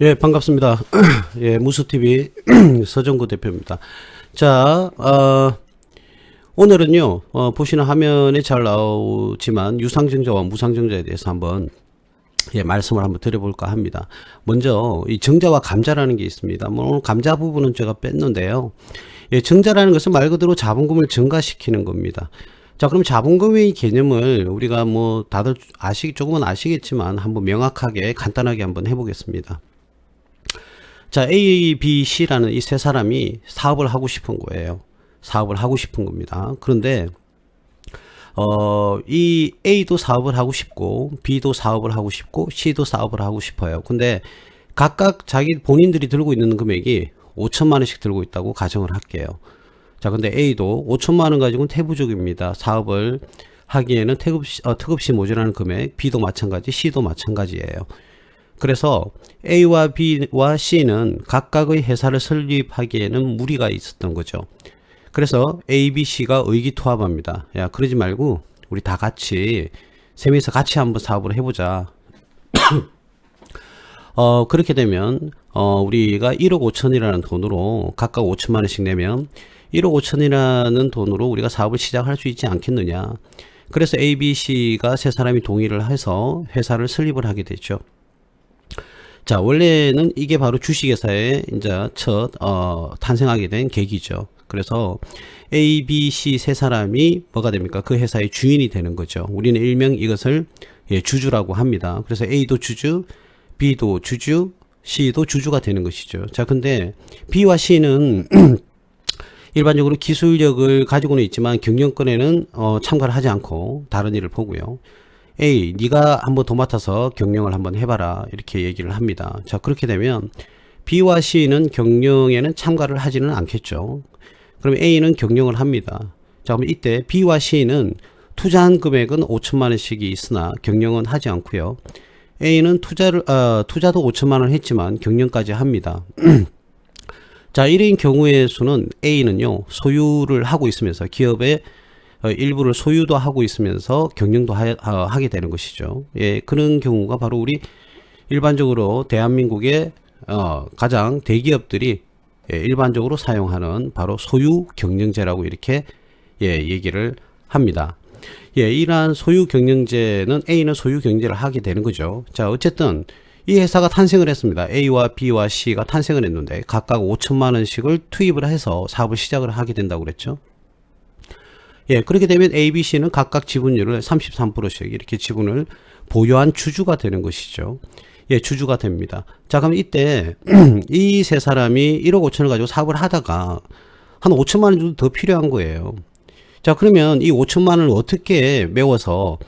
예, 반갑습니다. 예, 무수TV 서정구 대표입니다. 자, 오늘은요, 보시는 화면에 잘 나오지만 유상증자와 무상증자에 대해서 한번 말씀을 한번 드려볼까 합니다. 먼저 이 증자와 감자라는 게 있습니다. 뭐 오늘 감자 부분은 제가 뺐는데요. 예, 증자라는 것은 말 그대로 자본금을 증가시키는 겁니다. 자, 그럼 자본금의 개념을 우리가 뭐 다들 조금은 아시겠지만 한번 명확하게 간단하게 한번 해보겠습니다. 자, A, B, C라는 이 세 사람이 사업을 하고 싶은 거예요. 사업을 하고 싶은 겁니다. 그런데 이 A도 사업을 하고 싶고 B도 사업을 하고 싶고 C도 사업을 하고 싶어요. 근데 각각 본인들이 들고 있는 금액이 5천만 원씩 들고 있다고 가정을 할게요. 자, 근데 A도 5천만 원 가지고는 태부족입니다. 사업을 하기에는 턱없이 모자라는 금액, B도 마찬가지, C도 마찬가지예요. 그래서 A와 B와 C는 각각의 회사를 설립하기에는 무리가 있었던 거죠. 그래서 A, B, C가 의기투합합니다. 야, 그러지 말고 우리 다 같이 세 명이서 같이 한번 사업을 해보자. 그렇게 되면 우리가 1억 5천이라는 돈으로 각각 5천만 원씩 내면 1억 5천이라는 돈으로 우리가 사업을 시작할 수 있지 않겠느냐. 그래서 A, B, C가 세 사람이 동의를 해서 회사를 설립을 하게 되죠. 자, 원래는 이게 바로 주식회사의 이제 첫 탄생하게 된 계기죠. 그래서 A, B, C 세 사람이 뭐가 됩니까? 그 회사의 주인이 되는 거죠. 우리는 일명 이것을 주주라고 합니다. 그래서 A도 주주, B도 주주, C도 주주가 되는 것이죠. 자, 근데 B와 C는 일반적으로 기술력을 가지고는 있지만 경영권에는 참가를 하지 않고 다른 일을 보고요. A, 네가 한번 도맡아서 경영을 한번 해봐라, 이렇게 얘기를 합니다. 자, 그렇게 되면 B와 C는 경영에는 참가를 하지는 않겠죠. 그럼 A는 경영을 합니다. 자, 그럼 이때 B와 C는 투자한 금액은 5천만 원씩이 있으나 경영은 하지 않고요. A는 투자도 5천만 원 했지만 경영까지 합니다. 자, 이런 경우의 수는 A는요, 소유를 하고 있으면서 기업의 일부를 소유도 하고 있으면서 경영도 하게 되는 것이죠. 예, 그런 경우가 바로 우리 일반적으로 대한민국의 가장 대기업들이 일반적으로 사용하는 바로 소유 경영제라고 이렇게 얘기를 합니다. 예, 이러한 소유 경영제는 A는 소유 경영제를 하게 되는 거죠. 자, 어쨌든 이 회사가 탄생을 했습니다. A와 B와 C가 탄생을 했는데 각각 5천만 원씩을 투입을 해서 사업을 시작을 하게 된다고 그랬죠. 예, 그렇게 되면 A, B, C는 각각 지분율을 33%씩 이렇게 지분을 보유한 주주가 되는 것이죠. 예, 주주가 됩니다. 자, 그럼 이때 이 세 사람이 1억 5천을 가지고 사업을 하다가 한 5천만 원 정도 더 필요한 거예요. 자, 그러면 이 5천만 원을 어떻게 메워서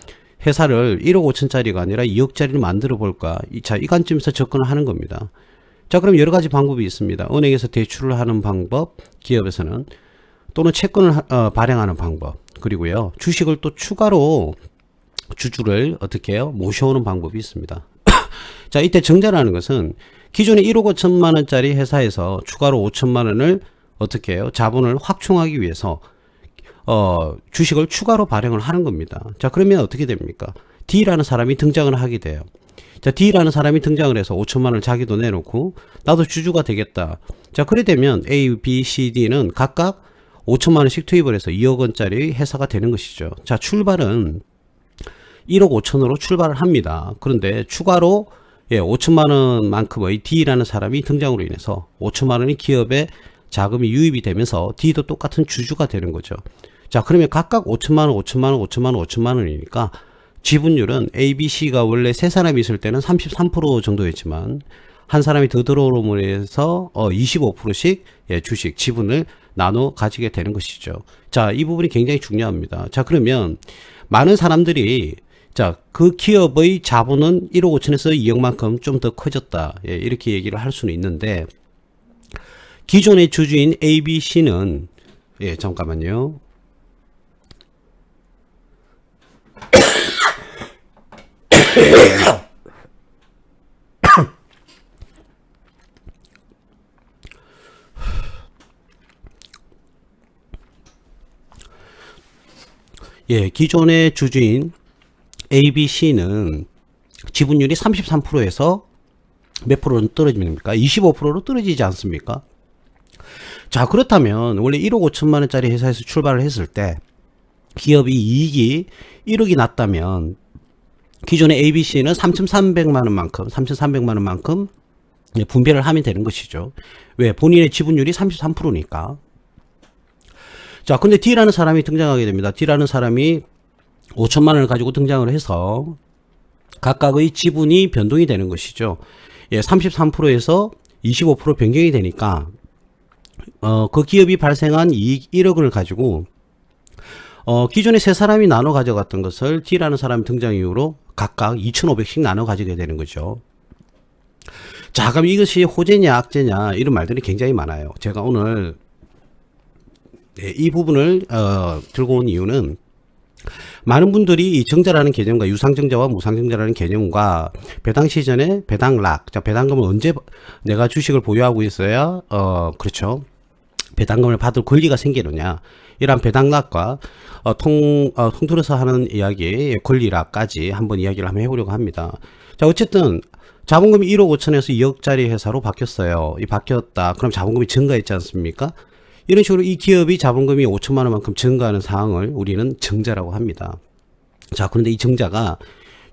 회사를 1억 5천짜리가 아니라 2억짜리를 만들어 볼까? 자, 이 관점에서 접근을 하는 겁니다. 자, 그럼 여러 가지 방법이 있습니다. 은행에서 대출을 하는 방법, 기업에서는 또는 채권을 발행하는 방법, 그리고요 주식을 또 추가로 주주를 어떻게 해요? 모셔오는 방법이 있습니다. 자, 이때 증자라는 것은 기존에 1억 5천만 원짜리 회사에서 추가로 5천만 원을 어떻게 해요? 자본을 확충하기 위해서 주식을 추가로 발행을 하는 겁니다. 자, 그러면 어떻게 됩니까? D라는 사람이 등장을 하게 돼요. 자, D라는 사람이 등장을 해서 5천만 원을 자기도 내놓고 나도 주주가 되겠다. 자, 그래 되면 A, B, C, D는 각각 5천만 원씩 투입을 해서 2억 원짜리 회사가 되는 것이죠. 자, 출발은 1억 5천으로 출발을 합니다. 그런데 추가로 5천만 원만큼의 D라는 사람이 등장으로 인해서 5천만 원이 기업에 자금이 유입이 되면서 D도 똑같은 주주가 되는 거죠. 자, 그러면 각각 5천만 원, 5천만 원, 5천만 원, 5천만 원이니까 지분율은 A, B, C가 원래 세 사람이 있을 때는 33% 정도였지만 한 사람이 더 들어오므로 해서 25%씩 주식 지분을 나눠 가지게 되는 것이죠. 자, 이 부분이 굉장히 중요합니다. 자, 그러면 많은 사람들이 자, 그 기업의 자본은 1억 5천에서 2억만큼 좀 더 커졌다. 예, 이렇게 얘기를 할 수는 있는데 기존의 주주인 A, B, C는 잠깐만요. 예, 기존의 주주인 A, B, C는 지분율이 33%에서 몇 프로는 떨어집니까? 25%로 떨어지지 않습니까? 자, 그렇다면 원래 1억 5천만 원짜리 회사에서 출발을 했을 때 기업이 이익이 1억이 났다면 기존의 ABC는 3,300만 원만큼 분배를 하면 되는 것이죠. 왜? 본인의 지분율이 33%니까. 자, 근데 D라는 사람이 등장하게 됩니다. D라는 사람이 5천만 원을 가지고 등장을 해서 각각의 지분이 변동이 되는 것이죠. 예, 33%에서 25% 변경이 되니까 그 기업이 발생한 이익 1억을 가지고 기존에 세 사람이 나눠 가져갔던 것을 D라는 사람 등장 이후로 각각 2,500씩 나눠 가지게 되는 거죠. 자, 그럼 이것이 호재냐 악재냐 이런 말들이 굉장히 많아요. 제가 오늘 이 부분을 들고 온 이유는 많은 분들이 이 정자라는 개념과 유상정자와 무상정자라는 개념과 배당 시전에 배당락, 자, 배당금을 언제 내가 주식을 보유하고 있어야 배당금을 받을 권리가 생기느냐, 이러한 배당락과 통틀어서 하는 이야기, 권리락까지 한번 이야기를 한번 해보려고 합니다. 자, 어쨌든 자본금이 1억 5천에서 2억짜리 회사로 바뀌었어요. 이 바뀌었다. 그럼 자본금이 증가했지 않습니까? 이런 식으로 이 기업이 자본금이 5천만 원만큼 증가하는 상황을 우리는 정자라고 합니다. 자, 그런데 이 정자가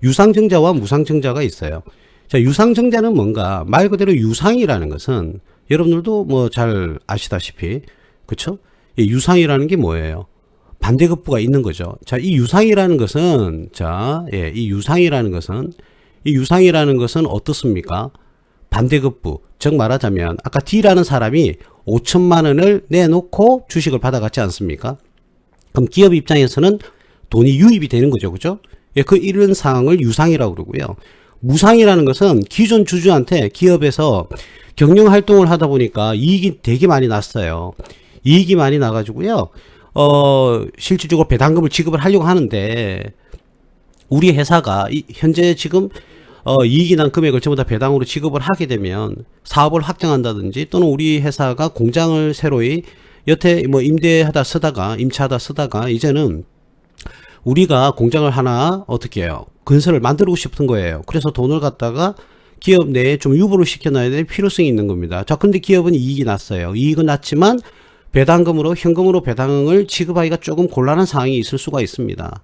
유상정자와 무상정자가 있어요. 자, 유상정자는 뭔가, 말 그대로 유상이라는 것은 여러분들도 뭐 잘 아시다시피, 그쵸? 이 유상이라는 게 뭐예요? 반대급부가 있는 거죠. 자, 이 유상이라는 것은, 이 유상이라는 것은 어떻습니까? 반대급부. 즉 말하자면, 아까 D라는 사람이 5천만 원을 내놓고 주식을 받아갔지 않습니까? 그럼 기업 입장에서는 돈이 유입이 되는 거죠. 그죠? 예, 이런 상황을 유상이라고 그러고요. 무상이라는 것은 기존 주주한테 기업에서 경영 활동을 하다 보니까 이익이 되게 많이 났어요. 이익이 많이 나가지고요. 실질적으로 배당금을 지급을 하려고 하는데, 우리 회사가 현재 지금 이익이 난 금액을 전부 다 배당으로 지급을 하게 되면 사업을 확장한다든지, 또는 우리 회사가 공장을 새로이 여태 뭐 임차하다 쓰다가 이제는 우리가 공장을 하나 어떻게 해요? 건설을 만들고 싶은 거예요. 그래서 돈을 갖다가 기업 내에 좀 유보를 시켜놔야 될 필요성이 있는 겁니다. 자, 근데 기업은 이익이 났어요. 이익은 났지만 배당금으로, 현금으로 배당을 지급하기가 조금 곤란한 상황이 있을 수가 있습니다.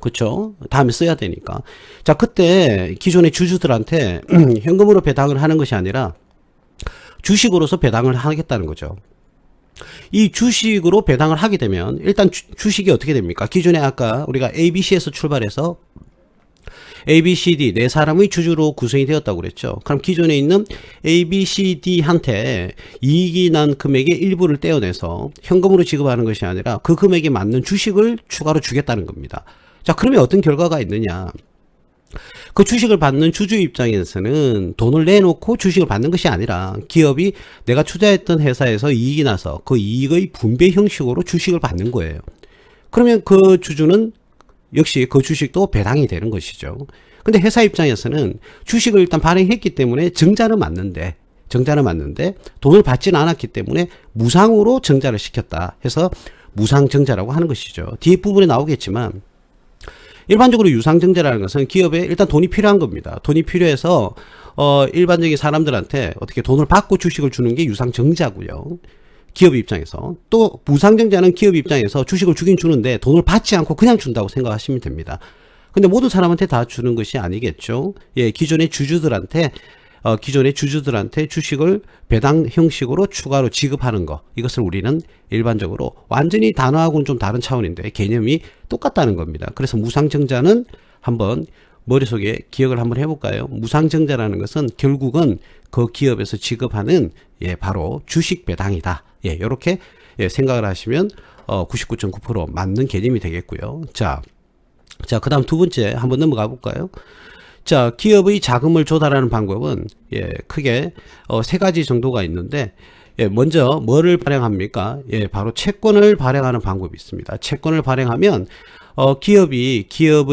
그렇죠? 다음에 써야 되니까. 자, 그때 기존의 주주들한테 현금으로 배당을 하는 것이 아니라 주식으로서 배당을 하겠다는 거죠. 이 주식으로 배당을 하게 되면 일단 주식이 어떻게 됩니까? 기존에 아까 우리가 ABC에서 출발해서 ABCD 네 사람의 주주로 구성이 되었다고 그랬죠. 그럼 기존에 있는 ABCD한테 이익이 난 금액의 일부를 떼어내서 현금으로 지급하는 것이 아니라 그 금액에 맞는 주식을 추가로 주겠다는 겁니다. 자, 그러면 어떤 결과가 있느냐? 그 주식을 받는 주주 입장에서는 돈을 내놓고 주식을 받는 것이 아니라 기업이 내가 투자했던 회사에서 이익이 나서 그 이익의 분배 형식으로 주식을 받는 거예요. 그러면 그 주주는 역시 그 주식도 배당이 되는 것이죠. 근데 회사 입장에서는 주식을 일단 발행했기 때문에 정자는 맞는데 돈을 받지는 않았기 때문에 무상으로 정자를 시켰다 해서 무상정자라고 하는 것이죠. 뒤에 부분에 나오겠지만, 일반적으로 유상증자라는 것은 기업에 일단 돈이 필요한 겁니다. 돈이 필요해서 일반적인 사람들한테 어떻게 돈을 받고 주식을 주는 게 유상증자고요. 기업 입장에서. 또 무상증자는 기업 입장에서 주식을 주긴 주는데 돈을 받지 않고 그냥 준다고 생각하시면 됩니다. 근데 모든 사람한테 다 주는 것이 아니겠죠. 예, 기존의 주주들한테 주식을 배당 형식으로 추가로 지급하는 거, 이것을 우리는 일반적으로 완전히 단어하고는 좀 다른 차원인데 개념이 똑같다는 겁니다. 그래서 무상증자는 한번 머릿속에 기억을 한번 해볼까요? 무상증자라는 것은 결국은 그 기업에서 지급하는 바로 주식 배당이다. 이렇게 생각을 하시면 99.9% 맞는 개념이 되겠고요. 자, 그 다음 두 번째 한번 넘어가 볼까요? 자, 기업의 자금을 조달하는 방법은 크게 세 가지 정도가 있는데, 먼저 뭐를 발행합니까? 바로 채권을 발행하는 방법이 있습니다. 채권을 발행하면 기업의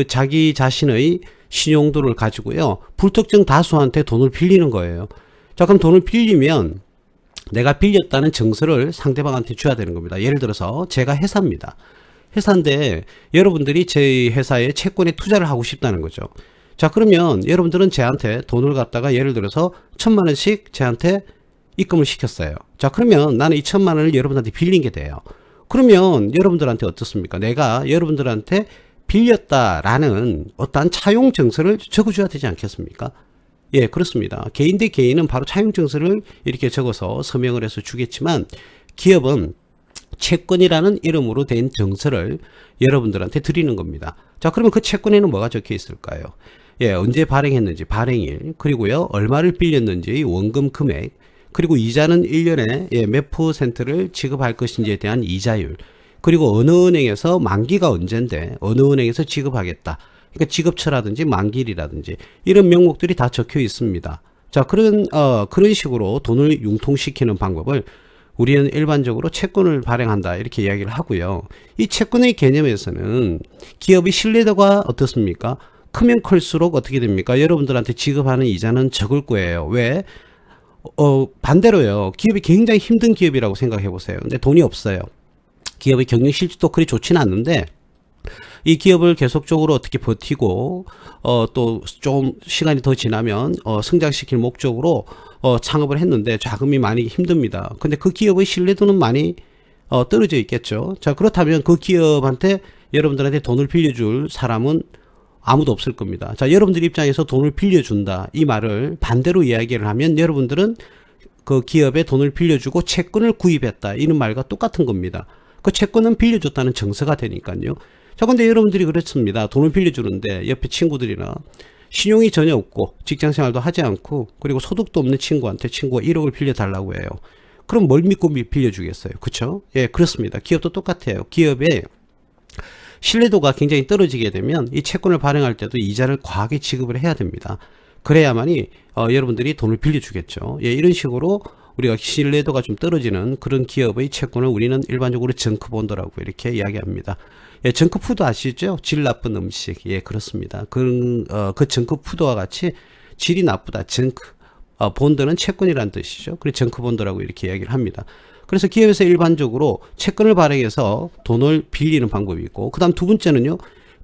자기 자신의 신용도를 가지고요, 불특정 다수한테 돈을 빌리는 거예요. 자, 그럼 돈을 빌리면 내가 빌렸다는 증서를 상대방한테 줘야 되는 겁니다. 예를 들어서 제가 회사입니다. 회사인데 여러분들이 제 회사에 채권에 투자를 하고 싶다는 거죠. 자, 그러면 여러분들은 쟤한테 돈을 갖다가 예를 들어서 1,000만 원씩 쟤한테 입금을 시켰어요. 자, 그러면 나는 이 1,000만 원을 여러분한테 빌린 게 돼요. 그러면 여러분들한테 어떻습니까? 내가 여러분들한테 빌렸다라는 어떠한 차용 증서를 적어줘야 되지 않겠습니까? 예, 그렇습니다. 개인 대 개인은 바로 차용 증서를 이렇게 적어서 서명을 해서 주겠지만, 기업은 채권이라는 이름으로 된 증서를 여러분들한테 드리는 겁니다. 자, 그러면 그 채권에는 뭐가 적혀 있을까요? 예, 언제 발행했는지 발행일, 그리고요 얼마를 빌렸는지 원금 금액, 그리고 이자는 1년에 예, 몇 %를 지급할 것인지에 대한 이자율, 그리고 어느 은행에서 만기가 언젠데 어느 은행에서 지급하겠다, 그러니까 지급처라든지 만기일이라든지 이런 명목들이 다 적혀 있습니다. 자, 그런 식으로 돈을 융통시키는 방법을 우리는 일반적으로 채권을 발행한다 이렇게 이야기를 하고요. 이 채권의 개념에서는 기업의 신뢰도가 어떻습니까? 크면 클수록 어떻게 됩니까? 여러분들한테 지급하는 이자는 적을 거예요. 왜? 반대로요. 기업이 굉장히 힘든 기업이라고 생각해 보세요. 근데 돈이 없어요. 기업의 경영 실질도 그리 좋지는 않는데, 이 기업을 계속적으로 어떻게 버티고 또 좀 시간이 더 지나면 성장시킬 목적으로 창업을 했는데 자금이 많이 힘듭니다. 근데 그 기업의 신뢰도는 많이 떨어져 있겠죠. 자, 그렇다면 그 기업한테 여러분들한테 돈을 빌려줄 사람은 아무도 없을 겁니다. 자, 여러분들 입장에서 돈을 빌려준다 이 말을 반대로 이야기를 하면 여러분들은 그 기업에 돈을 빌려주고 채권을 구입했다 이런 말과 똑같은 겁니다. 그 채권은 빌려줬다는 증서가 되니까요. 자, 근데 여러분들이 그렇습니다. 돈을 빌려주는데 옆에 친구들이나 신용이 전혀 없고 직장생활도 하지 않고 그리고 소득도 없는 친구한테 친구가 1억을 빌려달라고 해요. 그럼 뭘 믿고 빌려주겠어요? 그쵸? 예, 그렇습니다. 기업도 똑같아요. 기업의 신뢰도가 굉장히 떨어지게 되면 이 채권을 발행할 때도 이자를 과하게 지급을 해야 됩니다. 그래야만이 여러분들이 돈을 빌려주겠죠. 예, 이런 식으로 우리가 신뢰도가 좀 떨어지는 그런 기업의 채권을 우리는 일반적으로 정크본드라고 이렇게 이야기합니다. 예, 정크푸드 아시죠? 질 나쁜 음식. 예, 그렇습니다. 그 정크푸드와 같이 질이 나쁘다. 본드는 채권이라는 뜻이죠. 그래서 정크본드라고 이렇게 이야기를 합니다. 그래서 기업에서 일반적으로 채권을 발행해서 돈을 빌리는 방법이 있고, 그 다음 두 번째는요,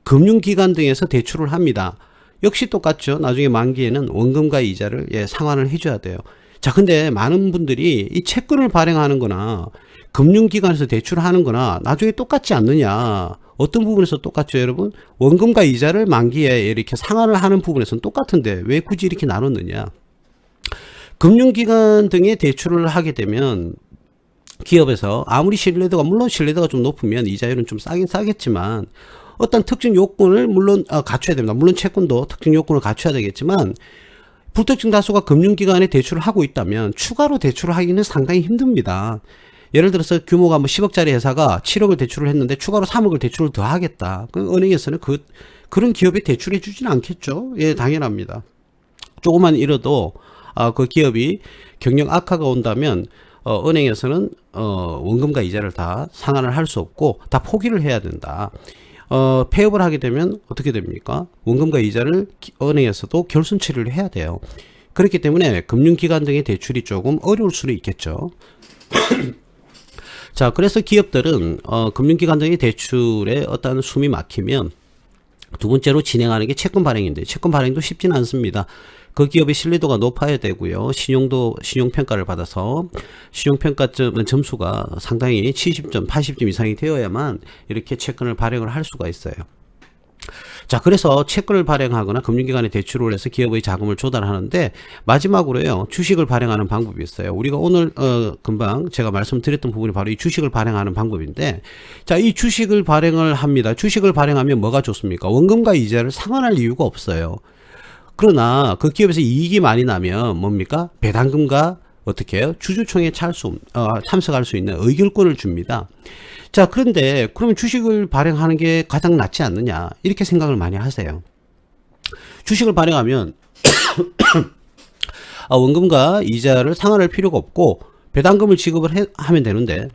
금융기관 등에서 대출을 합니다. 역시 똑같죠. 나중에 만기에는 원금과 이자를 상환을 해줘야 돼요. 자, 근데 많은 분들이 이 채권을 발행하는 거나 금융기관에서 대출하는 거나 나중에 똑같지 않느냐. 어떤 부분에서 똑같죠, 여러분? 원금과 이자를 만기에 이렇게 상환을 하는 부분에서는 똑같은데 왜 굳이 이렇게 나눴느냐. 금융기관 등의 대출을 하게 되면 기업에서 아무리 신뢰도가, 물론 신뢰도가 좀 높으면 이자율은 좀 싸긴 싸겠지만 어떤 특정 요건을 물론 갖춰야 됩니다. 물론 채권도 특정 요건을 갖춰야 되겠지만 불특정 다수가 금융기관에 대출을 하고 있다면 추가로 대출을 하기는 상당히 힘듭니다. 예를 들어서 규모가 뭐 10억짜리 회사가 7억을 대출을 했는데 추가로 3억을 대출을 더 하겠다. 그 은행에서는 그런 기업에 대출해 주지는 않겠죠. 예, 당연합니다. 조금만 잃어도 그 기업이 경영 악화가 온다면 은행에서는 원금과 이자를 다 상환을 할 수 없고 다 포기를 해야 된다. 폐업을 하게 되면 어떻게 됩니까? 원금과 이자를 은행에서도 결손 처리를 해야 돼요. 그렇기 때문에 금융기관 등의 대출이 조금 어려울 수는 있겠죠. 자, 그래서 기업들은 금융기관 등의 대출에 어떤 숨이 막히면 두 번째로 진행하는 게 채권 발행인데, 채권 발행도 쉽지는 않습니다. 그 기업의 신뢰도가 높아야 되고요. 신용평가를 받아서 신용평가 점수가 상당히 70점, 80점 이상이 되어야만 이렇게 채권을 발행을 할 수가 있어요. 자, 그래서 채권을 발행하거나 금융기관에 대출을 해서 기업의 자금을 조달하는데, 마지막으로요, 주식을 발행하는 방법이 있어요. 우리가 오늘 금방 제가 말씀드렸던 부분이 바로 이 주식을 발행하는 방법인데, 자, 이 주식을 발행을 합니다. 주식을 발행하면 뭐가 좋습니까? 원금과 이자를 상환할 이유가 없어요. 그러나 그 기업에서 이익이 많이 나면 뭡니까? 배당금과 어떻게 해요? 주주총회에 참석할 수 있는 의결권을 줍니다. 자, 그런데 그러면 주식을 발행하는 게 가장 낫지 않느냐, 이렇게 생각을 많이 하세요. 주식을 발행하면 원금과 이자를 상환할 필요가 없고 배당금을 지급을 하면 되는데,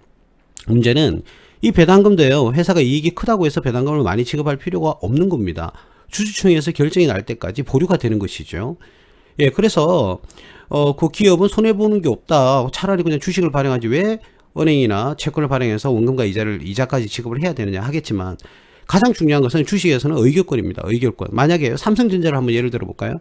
문제는 이 배당금도요, 회사가 이익이 크다고 해서 배당금을 많이 지급할 필요가 없는 겁니다. 주주총회에서 결정이 날 때까지 보류가 되는 것이죠. 예, 그래서 그 기업은 손해보는 게 없다. 차라리 그냥 주식을 발행하지 왜 은행이나 채권을 발행해서 원금과 이자까지 지급을 해야 되느냐 하겠지만, 가장 중요한 것은 주식에서는 의결권입니다. 의결권. 만약에 삼성전자를 한번 예를 들어 볼까요?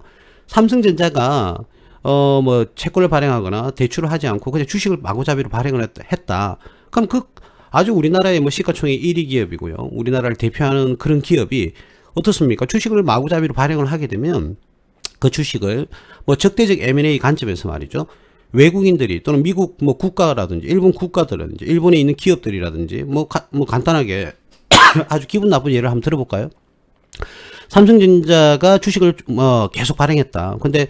삼성전자가 뭐 채권을 발행하거나 대출을 하지 않고 그냥 주식을 마구잡이로 발행을 했다. 그럼 그 아주 우리나라의 뭐 시가총액 1위 기업이고요. 우리나라를 대표하는 그런 기업이 어떻습니까? 주식을 마구잡이로 발행을 하게 되면 그 주식을 뭐 적대적 M&A 관점에서 말이죠. 외국인들이 또는 미국 뭐 국가라든지 일본 국가들라든지 일본에 있는 기업들이라든지 뭐 간단하게 아주 기분 나쁜 예를 한번 들어볼까요? 삼성전자가 주식을 계속 발행했다. 근데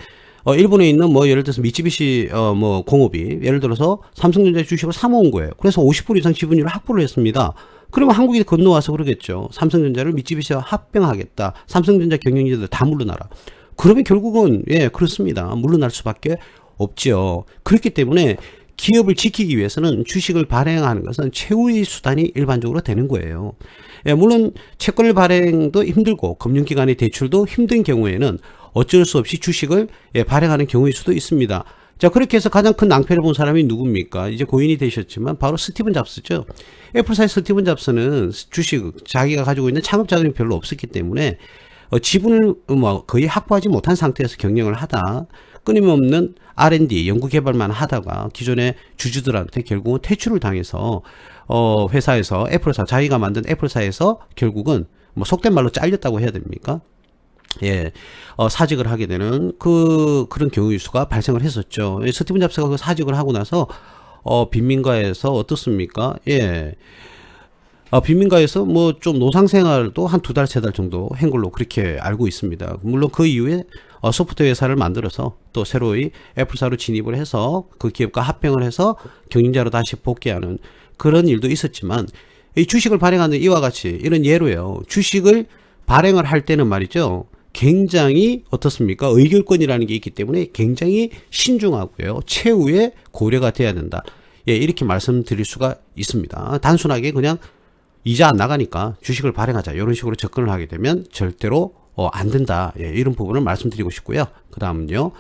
일본에 있는 뭐 예를 들어서 미쓰비시 뭐 공업이 예를 들어서 삼성전자 주식을 사모은 거예요. 그래서 50% 이상 지분율을 확보를 했습니다. 그러면 한국이 건너와서 그러겠죠. 삼성전자를 미쓰비시와 합병하겠다. 삼성전자 경영진들 다 물러나라. 그러면 결국은 예 그렇습니다. 물러날 수밖에 없죠. 그렇기 때문에 기업을 지키기 위해서는 주식을 발행하는 것은 최후의 수단이 일반적으로 되는 거예요. 예, 물론 채권을 발행도 힘들고 금융기관의 대출도 힘든 경우에는 어쩔 수 없이 주식을 발행하는 경우일 수도 있습니다. 자, 그렇게 해서 가장 큰 낭패를 본 사람이 누굽니까? 이제 고인이 되셨지만 바로 스티븐 잡스죠. 애플사의 스티븐 잡스는 주식 자기가 가지고 있는 창업 자금이 별로 없었기 때문에 지분을 뭐 거의 확보하지 못한 상태에서 경영을 하다 끊임없는 R&D 연구개발만 하다가 기존의 주주들한테 결국은 퇴출을 당해서 회사에서 애플사 자기가 만든 애플사에서 결국은 뭐 속된 말로 잘렸다고 해야 됩니까? 예, 사직을 하게 되는 그런 경우의 수가 발생을 했었죠. 스티븐 잡스가 그 사직을 하고 나서 빈민가에서 어떻습니까? 예. 빈민가에서 뭐 좀 노상생활도 한 2달, 3달 정도 한 걸로 그렇게 알고 있습니다. 물론 그 이후에 소프트웨어 회사를 만들어서 또 새로이 애플사로 진입을 해서 그 기업과 합병을 해서 경영자로 다시 복귀하는 그런 일도 있었지만 이 주식을 발행하는 이와 같이 이런 예로요. 주식을 발행을 할 때는 말이죠. 굉장히 어떻습니까? 의결권이라는 게 있기 때문에 굉장히 신중하고요. 최후의 고려가 돼야 된다. 예, 이렇게 말씀드릴 수가 있습니다. 단순하게 그냥 이자 안 나가니까 주식을 발행하자 이런 식으로 접근을 하게 되면 절대로 안 된다. 예, 이런 부분을 말씀드리고 싶고요. 그 다음은요.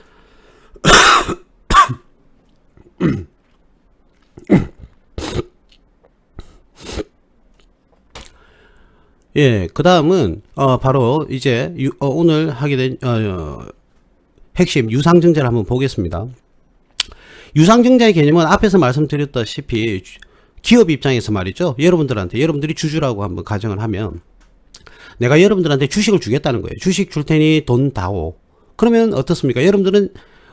예, 그 다음은 바로 이제 오늘 하게 된 핵심 유상증자를 한번 보겠습니다. 유상증자의 개념은 앞에서 말씀드렸다시피 기업 입장에서 말이죠. 여러분들이 주주라고 한번 가정을 하면 내가 여러분들한테 주식을 주겠다는 거예요. 주식 줄 테니 돈 다오. 그러면 어떻습니까? 여러분들은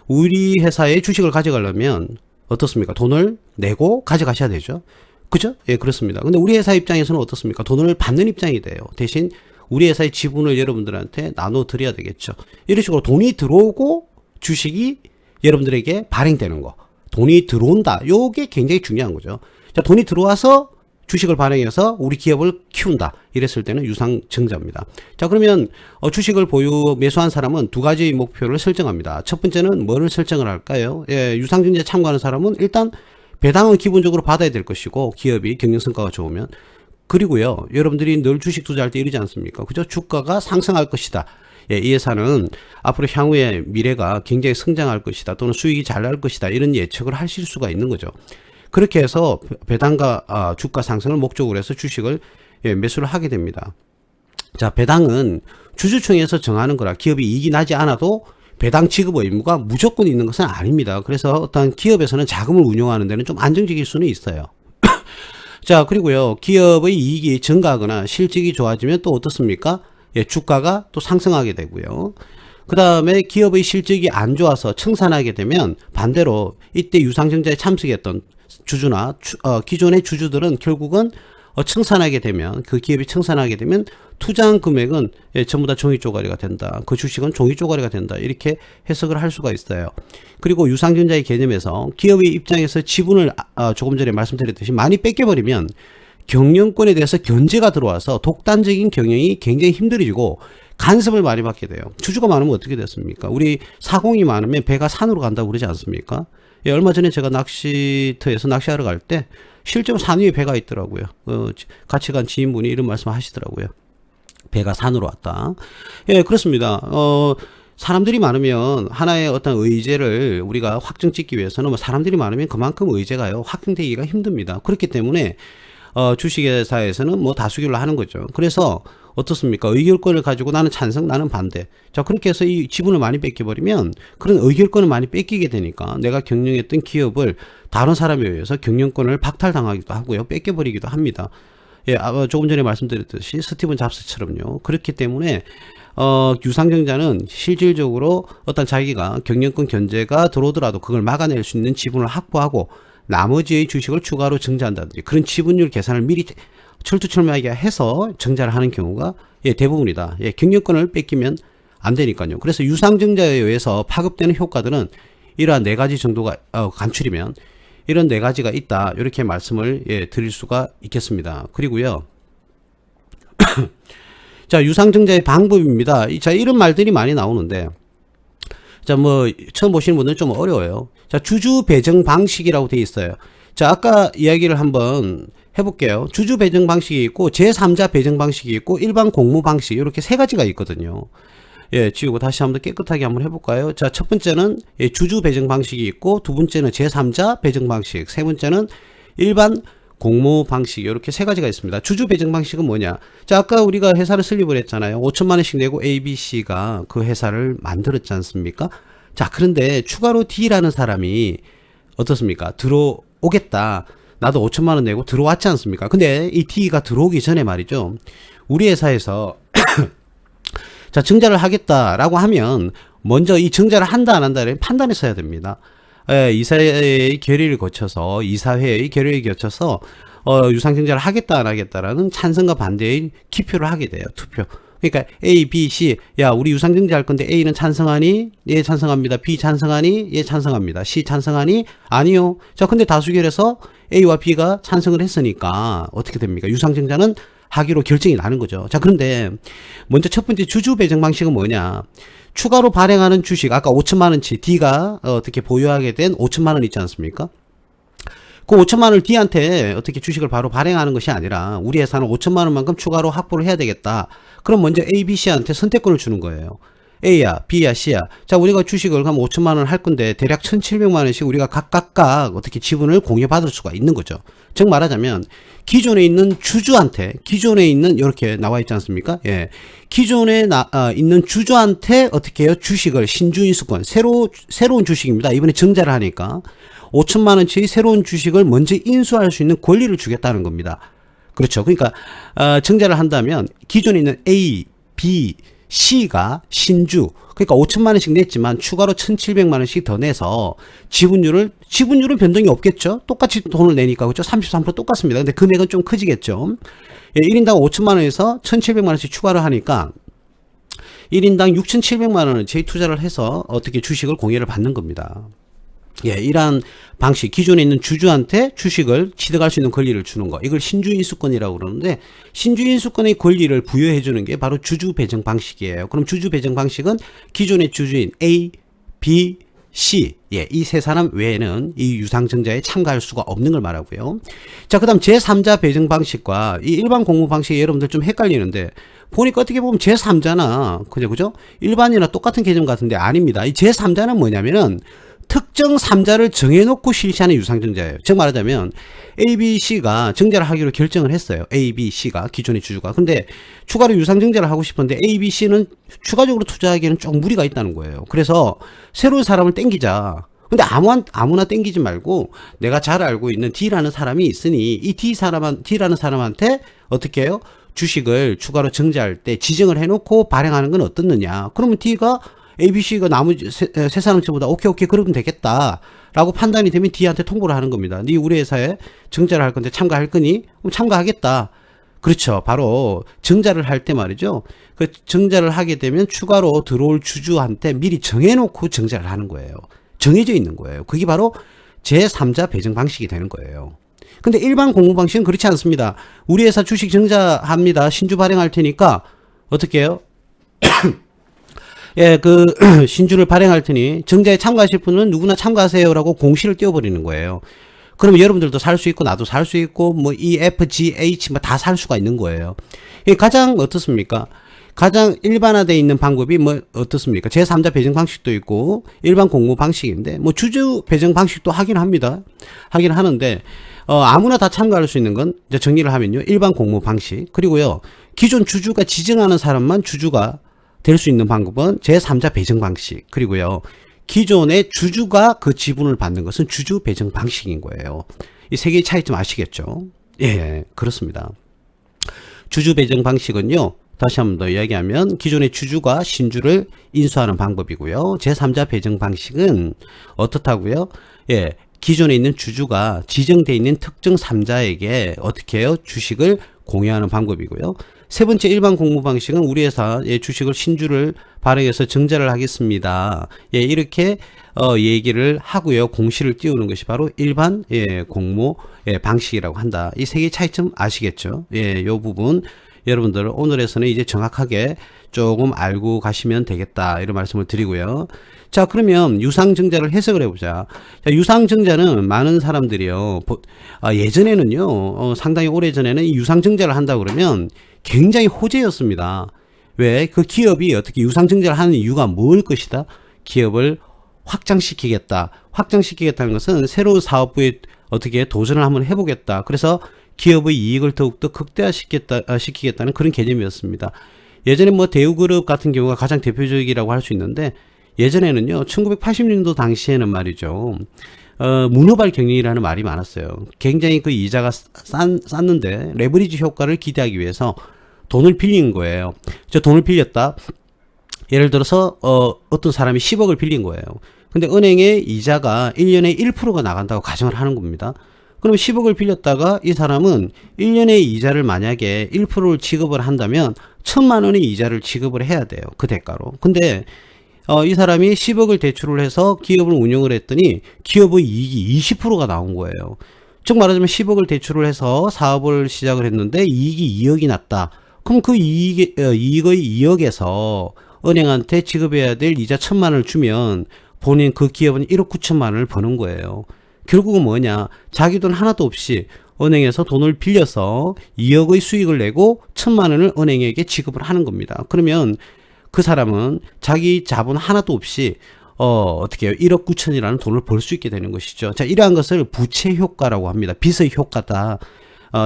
우리 회사에 주식을 가져가려면 어떻습니까? 돈을 내고 가져가셔야 되죠. 그죠? 예, 그렇습니다. 근데 우리 회사 입장에서는 어떻습니까? 돈을 받는 입장이 돼요. 대신 우리 회사의 지분을 여러분들한테 나눠 드려야 되겠죠. 이런 식으로 돈이 들어오고 주식이 여러분들에게 발행되는 거. 돈이 들어온다. 요게 굉장히 중요한 거죠. 자, 돈이 들어와서 주식을 발행해서 우리 기업을 키운다. 이랬을 때는 유상증자입니다. 자, 그러면 주식을 매수한 사람은 2가지 목표를 설정합니다. 첫 번째는 뭐를 설정을 할까요? 예, 유상증자에 참가하는 사람은 일단 배당은 기본적으로 받아야 될 것이고 기업이 경영성과가 좋으면 그리고요. 여러분들이 늘 주식 투자할 때 이러지 않습니까? 그죠? 주가가 상승할 것이다. 예, 이 회사는 앞으로 향후에 미래가 굉장히 성장할 것이다. 또는 수익이 잘 날 것이다. 이런 예측을 하실 수가 있는 거죠. 그렇게 해서 배당과 주가 상승을 목적으로 해서 주식을 매수를 하게 됩니다. 자, 배당은 주주총회에서 정하는 거라 기업이 이익이 나지 않아도 배당 지급 의무가 무조건 있는 것은 아닙니다. 그래서 어떤 기업에서는 자금을 운용하는 데는 좀 안정적일 수는 있어요. 자, 그리고요. 기업의 이익이 증가하거나 실적이 좋아지면 또 어떻습니까? 예, 주가가 또 상승하게 되고요. 그 다음에 기업의 실적이 안 좋아서 청산하게 되면 반대로 이때 유상증자에 참석했던 주주나 기존의 주주들은 결국은 청산하게 되면 그 기업이 청산하게 되면 투자한 금액은 전부 다 종이 쪼가리가 된다. 그 주식은 종이 쪼가리가 된다. 이렇게 해석을 할 수가 있어요. 그리고 유상증자의 개념에서 기업의 입장에서 지분을 조금 전에 말씀드렸듯이 많이 뺏겨버리면 경영권에 대해서 견제가 들어와서 독단적인 경영이 굉장히 힘들어지고 간섭을 많이 받게 돼요. 주주가 많으면 어떻게 됐습니까? 우리 사공이 많으면 배가 산으로 간다고 그러지 않습니까? 예, 얼마 전에 제가 낚시터에서 낚시하러 갈 때 실제로 산 위에 배가 있더라고요. 같이 간 지인분이 이런 말씀 하시더라고요. 배가 산으로 왔다. 예, 그렇습니다. 사람들이 많으면 하나의 어떤 의제를 우리가 확정 짓기 위해서는 사람들이 많으면 그만큼 의제가요, 확정되기가 힘듭니다. 그렇기 때문에 주식회사에서는 뭐 다수결로 하는 거죠. 그래서 어떻습니까? 의결권을 가지고 나는 찬성, 나는 반대. 자, 그렇게 해서 이 지분을 많이 뺏겨버리면 그런 의결권을 많이 뺏기게 되니까 내가 경영했던 기업을 다른 사람에 의해서 경영권을 박탈당하기도 하고요. 뺏겨버리기도 합니다. 예, 조금 전에 말씀드렸듯이 스티븐 잡스처럼요. 그렇기 때문에 유상증자는 실질적으로 어떤 자기가 경영권 견제가 들어오더라도 그걸 막아낼 수 있는 지분을 확보하고 나머지의 주식을 추가로 증자한다든지 그런 지분율 계산을 미리 철두철미하게 해서 증자를 하는 경우가 대부분이다. 경영권을 뺏기면 안 되니까요. 그래서 유상증자에 의해서 파급되는 효과들은 이러한 네 가지 정도가 간출이면 이런 네 가지가 있다. 이렇게 말씀을 드릴 수가 있겠습니다. 그리고요. 자, 유상증자의 방법입니다. 자, 이런 말들이 많이 나오는데 자, 뭐 처음 보시는 분들은 좀 어려워요. 자, 주주 배정 방식이라고 되어 있어요. 자, 아까 이야기를 한번 해볼게요. 주주 배정 방식이 있고 제3자 배정 방식이 있고 일반 공모 방식 이렇게 세 가지가 있거든요. 예, 지우고 다시 한번 깨끗하게 한번 해볼까요? 자, 첫 번째는 주주 배정 방식이 있고 두 번째는 제3자 배정 방식, 세 번째는 일반 공모 방식 이렇게 세 가지가 있습니다. 주주 배정 방식은 뭐냐? 자, 아까 우리가 회사를 설립을 했잖아요. 5천만 원씩 내고 ABC가 그 회사를 만들었지 않습니까? 자, 그런데 추가로 D라는 사람이 어떻습니까? 들어오겠다. 나도 5천만 원 내고 들어왔지 않습니까? 근데 이 D가 들어오기 전에 말이죠. 우리 회사에서 자, 증자를 하겠다라고 하면 먼저 이 증자를 한다 안 한다를 판단했어야 됩니다. 이사회의 결의를 거쳐서 이사회의 결의를 거쳐서 유상증자를 하겠다 안 하겠다라는 찬성과 반대의 기표를 하게 돼요. 투표. 그러니까 A, B, C 야 우리 유상증자 할 건데 A는 찬성하니? 예 찬성합니다. B 찬성하니? 예 찬성합니다. C 찬성하니? 아니요. 자 근데 다수결에서 A와 B가 찬성을 했으니까 어떻게 됩니까? 유상증자는 하기로 결정이 나는 거죠. 자 그런데 먼저 첫 번째 주주 배정 방식은 뭐냐? 추가로 발행하는 주식 아까 5천만 원치 D가 어떻게 보유하게 된 5천만 원 있지 않습니까? 그 5천만 원을 D한테 어떻게 주식을 바로 발행하는 것이 아니라 우리 회사는 5천만 원만큼 추가로 확보를 해야 되겠다. 그럼 먼저 A, B, C한테 선택권을 주는 거예요. A야, B야, C야. 자, 우리가 주식을 그럼 5천만 원을 할 건데 대략 1,700만 원씩 우리가 각각 어떻게 지분을 공유받을 수가 있는 거죠. 즉 말하자면 기존에 있는 주주한테 기존에 있는 이렇게 나와 있지 않습니까? 예. 기존에 있는 주주한테 어떻게 해요? 주식을 신주인수권 새로운 주식입니다. 이번에 증자를 하니까 5천만 원치의 새로운 주식을 먼저 인수할 수 있는 권리를 주겠다는 겁니다. 그렇죠. 그러니까 증자를 한다면 기존에 있는 A, B, C가 신주 그러니까 5천만 원씩 냈지만 추가로 1,700만 원씩 더 내서 지분율은 변동이 없겠죠. 똑같이 돈을 내니까 그렇죠. 33% 똑같습니다. 근데 금액은 좀 커지겠죠. 예, 1인당 5천만 원에서 1,700만 원씩 추가를 하니까 1인당 6,700만 원을 재투자를 해서 어떻게 주식을 공유를 받는 겁니다. 예, 이러한 방식, 기존에 있는 주주한테 주식을 취득할 수 있는 권리를 주는 거. 이걸 신주인수권이라고 그러는데, 신주인수권의 권리를 부여해주는 게 바로 주주 배정 방식이에요. 그럼 주주 배정 방식은 기존의 주주인 A, B, C, 예, 이 세 사람 외에는 이 유상증자에 참가할 수가 없는 걸 말하고요. 자, 그 다음 제3자 배정 방식과 이 일반 공모 방식이 여러분들 좀 헷갈리는데, 보니까 어떻게 보면 제3자나, 그죠? 일반이나 똑같은 개념 같은데 아닙니다. 이 제3자는 뭐냐면은, 특정 3자를 정해놓고 실시하는 유상증자예요. 즉 말하자면 A, B, C가 증자를 하기로 결정을 했어요. A, B, C가 기존의 주주가. 근데 추가로 유상증자를 하고 싶은데 A, B, C는 추가적으로 투자하기에는 좀 무리가 있다는 거예요. 그래서 새로운 사람을 땡기자. 근데 아무나 땡기지 말고 내가 잘 알고 있는 D라는 사람이 있으니 이 D라는 사람한테 어떻게 해요? 주식을 추가로 증자할 때 지정을 해놓고 발행하는 건 어떻느냐. 그러면 D가 ABC가 나머지 세 사람들보다 오케이 그러면 되겠다 라고 판단이 되면 D한테 통보를 하는 겁니다. 네 우리 회사에 증자를 할 건데 참가할 거니? 그럼 참가하겠다. 그렇죠. 바로 증자를 할 때 말이죠. 그 증자를 하게 되면 추가로 들어올 주주한테 미리 정해놓고 증자를 하는 거예요. 정해져 있는 거예요. 그게 바로 제3자 배정 방식이 되는 거예요. 근데 일반 공모 방식은 그렇지 않습니다. 우리 회사 주식 증자합니다. 신주 발행할 테니까 어떻게 해요? 예, 신주를 발행할 테니 증자에 참가하실 분은 누구나 참가하세요라고 공시를 띄워버리는 거예요. 그러면 여러분들도 살 수 있고 나도 살 수 있고 뭐 E, F, G, H 뭐 다 살 수가 있는 거예요. 가장 어떻습니까? 가장 일반화되어 있는 방법이 뭐 어떻습니까? 제3자 배정 방식도 있고 일반 공모 방식인데 뭐 주주 배정 방식도 하긴 합니다. 하긴 하는데 아무나 다 참가할 수 있는 건 이제 정리를 하면요. 일반 공모 방식. 그리고요. 기존 주주가 지정하는 사람만 주주가 될 수 있는 방법은 제3자 배정 방식. 그리고요. 기존의 주주가 그 지분을 받는 것은 주주 배정 방식인 거예요. 이 세 개의 차이점 아시겠죠? 예, 그렇습니다. 주주 배정 방식은요. 다시 한 번 더 이야기하면 기존의 주주가 신주를 인수하는 방법이고요. 제3자 배정 방식은 어떻다고요? 예, 기존에 있는 주주가 지정되어 있는 특정 3자에게 어떻게 해요? 주식을 공유하는 방법이고요. 세 번째 일반 공모 방식은 우리 회사의 주식을 신주를 발행해서 증자를 하겠습니다. 예, 이렇게 얘기를 하고요. 공시를 띄우는 것이 바로 일반 공모 방식이라고 한다. 이 세 개의 차이점 아시겠죠? 예, 요 부분 여러분들 오늘에서는 이제 정확하게 조금 알고 가시면 되겠다 이런 말씀을 드리고요. 자, 그러면 유상증자를 해석을 해보자. 자, 유상증자는 많은 사람들이요 예전에는요 상당히 오래전에는 이 유상증자를 한다 그러면 굉장히 호재였습니다. 왜? 그 기업이 어떻게 유상증자를 하는 이유가 뭘 것이다? 기업을 확장시키겠다. 확장시키겠다는 것은 새로운 사업부에 어떻게 도전을 한번 해보겠다. 그래서 기업의 이익을 더욱더 극대화시키겠다는 그런 개념이었습니다. 예전에 뭐 대우그룹 같은 경우가 가장 대표적이라고 할 수 있는데 예전에는요 1980년도 당시에는 말이죠 문어발 경영이라는 말이 많았어요. 굉장히 그 이자가 쌌는데 레버리지 효과를 기대하기 위해서 돈을 빌린 거예요. 저 돈을 빌렸다. 예를 들어서 어떤 사람이 10억을 빌린 거예요. 근데 은행에 이자가 1년에 1%가 나간다고 가정을 하는 겁니다. 그럼 10억을 빌렸다가 이 사람은 1년의 이자를 만약에 1%를 지급을 한다면 1,000만 원의 이자를 지급을 해야 돼요. 그 대가로. 근데 이 사람이 10억을 대출을 해서 기업을 운영을 했더니 기업의 이익이 20%가 나온 거예요. 즉 말하자면 10억을 대출을 해서 사업을 시작을 했는데 이익이 2억이 났다. 그럼 그 이익의 2억에서 은행한테 지급해야 될 이자 1,000만 원을 주면 본인 그 기업은 1억 9천만 원을 버는 거예요. 결국은 뭐냐? 자기 돈 하나도 없이 은행에서 돈을 빌려서 2억의 수익을 내고 1,000만 원을 은행에게 지급을 하는 겁니다. 그러면 그 사람은 자기 자본 하나도 없이 어떻게 해요? 1억 9천이라는 돈을 벌 수 있게 되는 것이죠. 자, 이러한 것을 부채 효과라고 합니다. 빚의 효과다.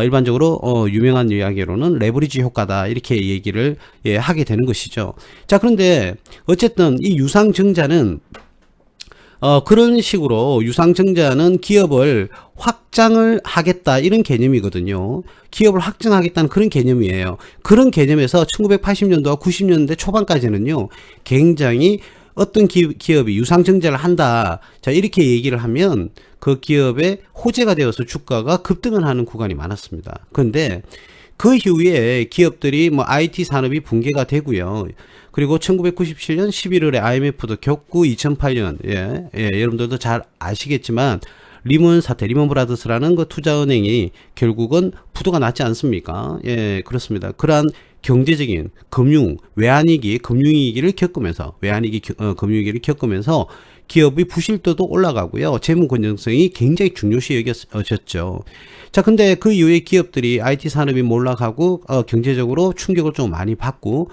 일반적으로 유명한 이야기로는 레버리지 효과다 이렇게 얘기를 하게 되는 것이죠. 자, 그런데 어쨌든 이 유상증자는 그런 식으로 유상증자는 기업을 확장을 하겠다 이런 개념이거든요. 기업을 확장하겠다는 그런 개념이에요. 그런 개념에서 1980년도와 90년대 초반까지는요 굉장히 어떤 기업이 유상증자를 한다 자 이렇게 얘기를 하면 그 기업의 호재가 되어서 주가가 급등을 하는 구간이 많았습니다. 그런데 그 이후에 기업들이 뭐 IT 산업이 붕괴가 되고요. 그리고 1997년 11월에 IMF도 겪고 2008년 여러분들도 잘 아시겠지만 리먼 사태, 리먼 브라더스라는 그 투자은행이 결국은 부도가 났지 않습니까? 예, 그렇습니다. 그러한 경제적인 외환위기, 금융위기를 겪으면서 금융위기를 겪으면서 기업의 부실도도 올라가고요. 재무 건전성이 굉장히 중요시 여겨졌죠. 자, 근데 그 이후에 기업들이 IT 산업이 몰락하고 경제적으로 충격을 좀 많이 받고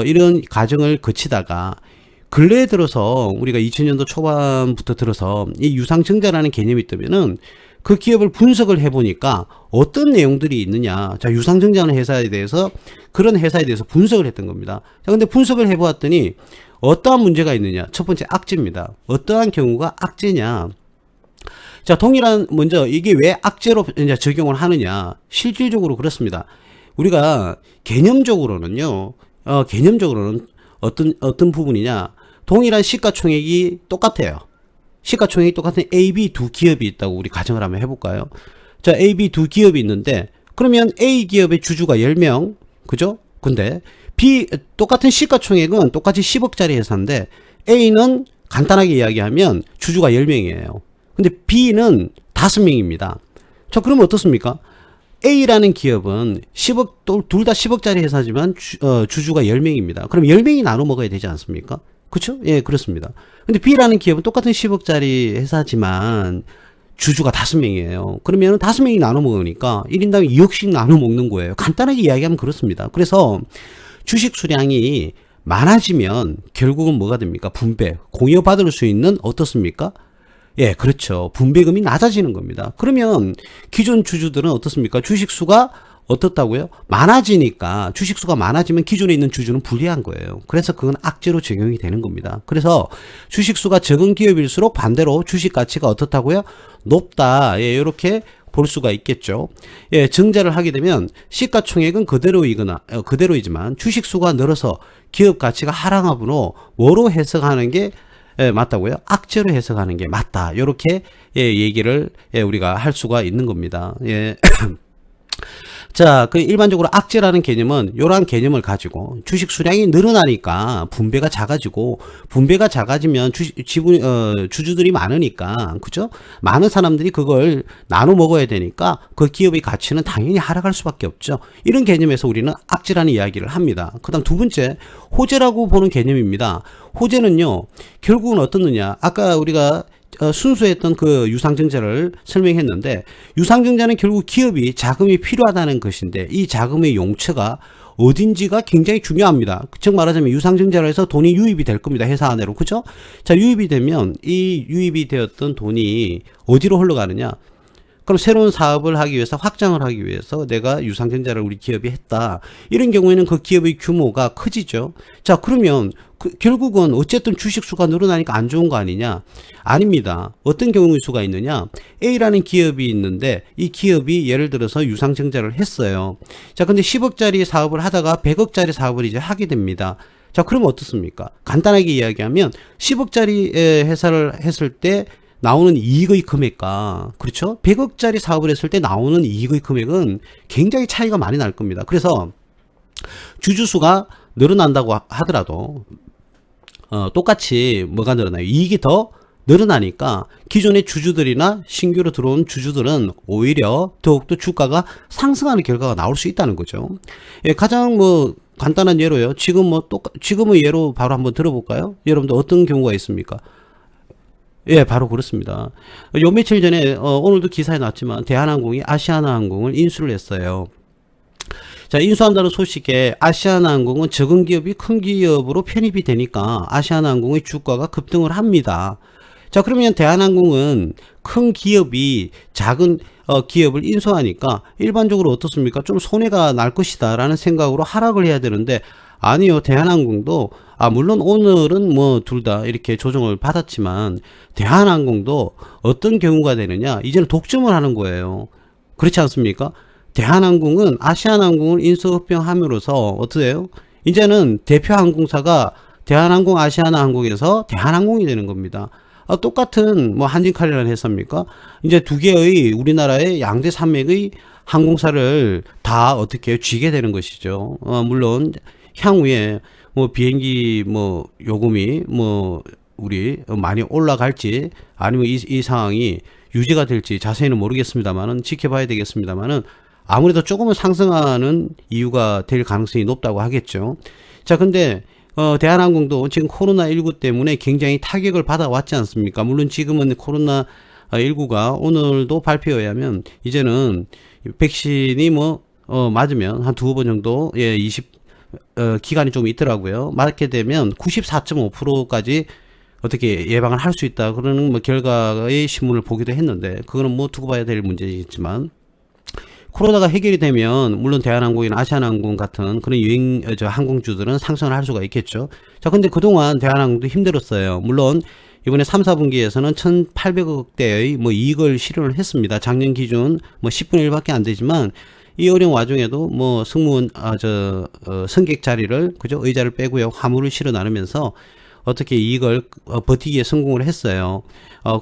이런 과정을 거치다가 근래에 들어서 우리가 2000년도 초반부터 들어서 이 유상증자라는 개념이 있다면은 그 기업을 분석을 해보니까 어떤 내용들이 있느냐. 자, 유상증자하는 회사에 대해서 그런 회사에 대해서 분석을 했던 겁니다. 자, 근데 분석을 해보았더니 어떠한 문제가 있느냐. 첫 번째 악재입니다. 어떠한 경우가 악재냐. 자, 먼저 이게 왜 악재로 이제 적용을 하느냐. 실질적으로 그렇습니다. 우리가 개념적으로는 어떤 부분이냐. 동일한 시가총액이 똑같아요. 시가총액이 똑같은 A, B 두 기업이 있다고 우리 가정을 한번 해볼까요? 자, A, B 두 기업이 있는데 그러면 A 기업의 주주가 10명, 그죠? 근데 똑같은 시가총액은 똑같이 10억짜리 회사인데 A는 간단하게 이야기하면 주주가 10명이에요. 근데 B는 5명입니다. 자, 그러면 어떻습니까? A라는 기업은 둘 다 10억짜리 회사지만 주주가 10명입니다. 그럼 10명이 나눠 먹어야 되지 않습니까? 그렇죠? 예, 그렇습니다. 근데 B라는 기업은 똑같은 10억짜리 회사지만 주주가 5명이에요. 그러면 5명이 나눠 먹으니까 1인당 2억씩 나눠 먹는 거예요. 간단하게 이야기하면 그렇습니다. 그래서 주식 수량이 많아지면 결국은 뭐가 됩니까? 분배, 공유받을 수 있는 어떻습니까? 예, 그렇죠. 분배금이 낮아지는 겁니다. 그러면 기존 주주들은 어떻습니까? 주식수가 어떻다고요? 많아지니까 주식수가 많아지면 기존에 있는 주주는 불리한 거예요. 그래서 그건 악재로 적용이 되는 겁니다. 그래서 주식수가 적은 기업일수록 반대로 주식 가치가 어떻다고요? 높다. 예, 이렇게 볼 수가 있겠죠. 예, 증자를 하게 되면 시가총액은 그대로이지만 주식수가 늘어서 기업 가치가 하락하므로 뭐로 해석하는 게 예, 맞다고요? 악재로 해석하는 게 맞다. 이렇게 예, 얘기를 예, 우리가 할 수가 있는 겁니다. 예. 자, 그 일반적으로 악재라는 개념은 이러한 개념을 가지고 주식 수량이 늘어나니까 분배가 작아지고 분배가 작아지면 주주들이 많으니까 그죠? 많은 사람들이 그걸 나눠 먹어야 되니까 그 기업의 가치는 당연히 하락할 수밖에 없죠. 이런 개념에서 우리는 악재라는 이야기를 합니다. 그다음 두 번째 호재라고 보는 개념입니다. 호재는요 결국은 어떻느냐? 아까 우리가 순수했던 그 유상증자를 설명했는데 유상증자는 결국 기업이 자금이 필요하다는 것인데 이 자금의 용처가 어딘지가 굉장히 중요합니다. 즉 말하자면 유상증자를 해서 돈이 유입이 될 겁니다. 회사 안으로. 그죠? 자, 유입이 되면 이 유입이 되었던 돈이 어디로 흘러가느냐? 그럼 새로운 사업을 하기 위해서 확장을 하기 위해서 내가 유상증자를 우리 기업이 했다. 이런 경우에는 그 기업의 규모가 커지죠. 자, 그러면 결국은 어쨌든 주식수가 늘어나니까 안 좋은 거 아니냐? 아닙니다. 어떤 경우의 수가 있느냐? A라는 기업이 있는데 이 기업이 예를 들어서 유상증자를 했어요. 자, 근데 10억짜리 사업을 하다가 100억짜리 사업을 이제 하게 됩니다. 자, 그러면 어떻습니까? 간단하게 이야기하면 10억짜리 회사를 했을 때 나오는 이익의 금액과 그렇죠? 100억짜리 사업을 했을 때 나오는 이익의 금액은 굉장히 차이가 많이 날 겁니다. 그래서 주주수가 늘어난다고 하더라도 똑같이 뭐가 늘어나요? 이익이 더 늘어나니까 기존의 주주들이나 신규로 들어온 주주들은 오히려 더욱더 주가가 상승하는 결과가 나올 수 있다는 거죠. 예, 가장 뭐 간단한 예로요. 지금의 예로 바로 한번 들어볼까요? 여러분들 어떤 경우가 있습니까? 예, 바로 그렇습니다. 요 며칠 전에 오늘도 기사에 나왔지만 대한항공이 아시아나항공을 인수를 했어요. 자, 인수한다는 소식에 아시아나항공은 적은 기업이 큰 기업으로 편입이 되니까 아시아나항공의 주가가 급등을 합니다. 자, 그러면 대한항공은 큰 기업이 작은 기업을 인수하니까 일반적으로 어떻습니까? 좀 손해가 날 것이다 라는 생각으로 하락을 해야 되는데 아니요. 대한항공도 물론 오늘은 뭐 둘 다 이렇게 조정을 받았지만 대한항공도 어떤 경우가 되느냐? 이제는 독점을 하는 거예요. 그렇지 않습니까? 대한항공은 아시아나항공을 인수합병함으로써 어떠해요? 이제는 대표 항공사가 대한항공, 아시아나항공에서 대한항공이 되는 겁니다. 똑같은 뭐 한진칼이라는 회사입니까? 이제 두 개의 우리나라의 양대 산맥의 항공사를 다 어떻게 쥐게 되는 것이죠. 물론 향후에 뭐 비행기 뭐 요금이 뭐 우리 많이 올라갈지 아니면 이 상황이 유지가 될지 자세히는 모르겠습니다만은 지켜봐야 되겠습니다만은 아무래도 조금은 상승하는 이유가 될 가능성이 높다고 하겠죠. 자, 근데 대한항공도 지금 코로나19 때문에 굉장히 타격을 받아왔지 않습니까? 물론 지금은 코로나19가 오늘도 발표에 의하면 이제는 백신이 맞으면 한 두어 번 정도 기간이 좀 있더라고요. 맞게 되면 94.5%까지 어떻게 예방을 할 수 있다. 그러는 결과의 신문을 보기도 했는데 그거는 두고 봐야 될 문제이겠지만 코로나가 해결이 되면 물론 대한항공이나 아시아나항공 같은 그런 항공주들은 상승을 할 수가 있겠죠. 자, 근데 그동안 대한항공도 힘들었어요. 물론 이번에 3, 4분기에서는 1,800억대의 이익을 실현을 했습니다. 작년 기준 10분의 1밖에 안 되지만 이 어려운 와중에도 승무원 승객 자리를 그죠? 의자를 빼고요. 화물을 실어 나르면서 어떻게 이익을 버티기에 성공을 했어요.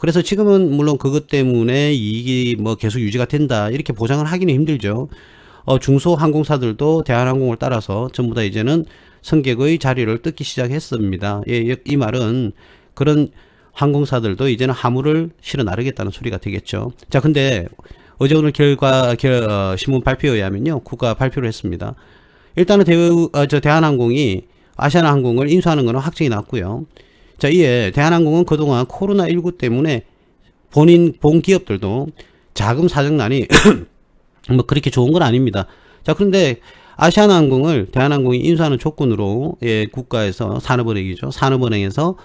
그래서 지금은 물론 그것 때문에 이익이 계속 유지가 된다 이렇게 보장을 하기는 힘들죠. 중소 항공사들도 대한항공을 따라서 전부 다 이제는 승객의 자리를 뜯기 시작했습니다. 예, 이 말은 그런 항공사들도 이제는 화물을 실어 나르겠다는 소리가 되겠죠. 자, 근데 어제 오늘 신문 발표에 의하면요, 국가 발표를 했습니다. 일단은 대한항공이 아시아나항공을 인수하는 것은 확정이 났고요. 자, 이에 대한항공은 그동안 코로나19 때문에 본 기업들도 자금 사정난이 그렇게 좋은 건 아닙니다. 자, 그런데 아시아나항공을 대한항공이 인수하는 조건으로 국가에서 산업은행에서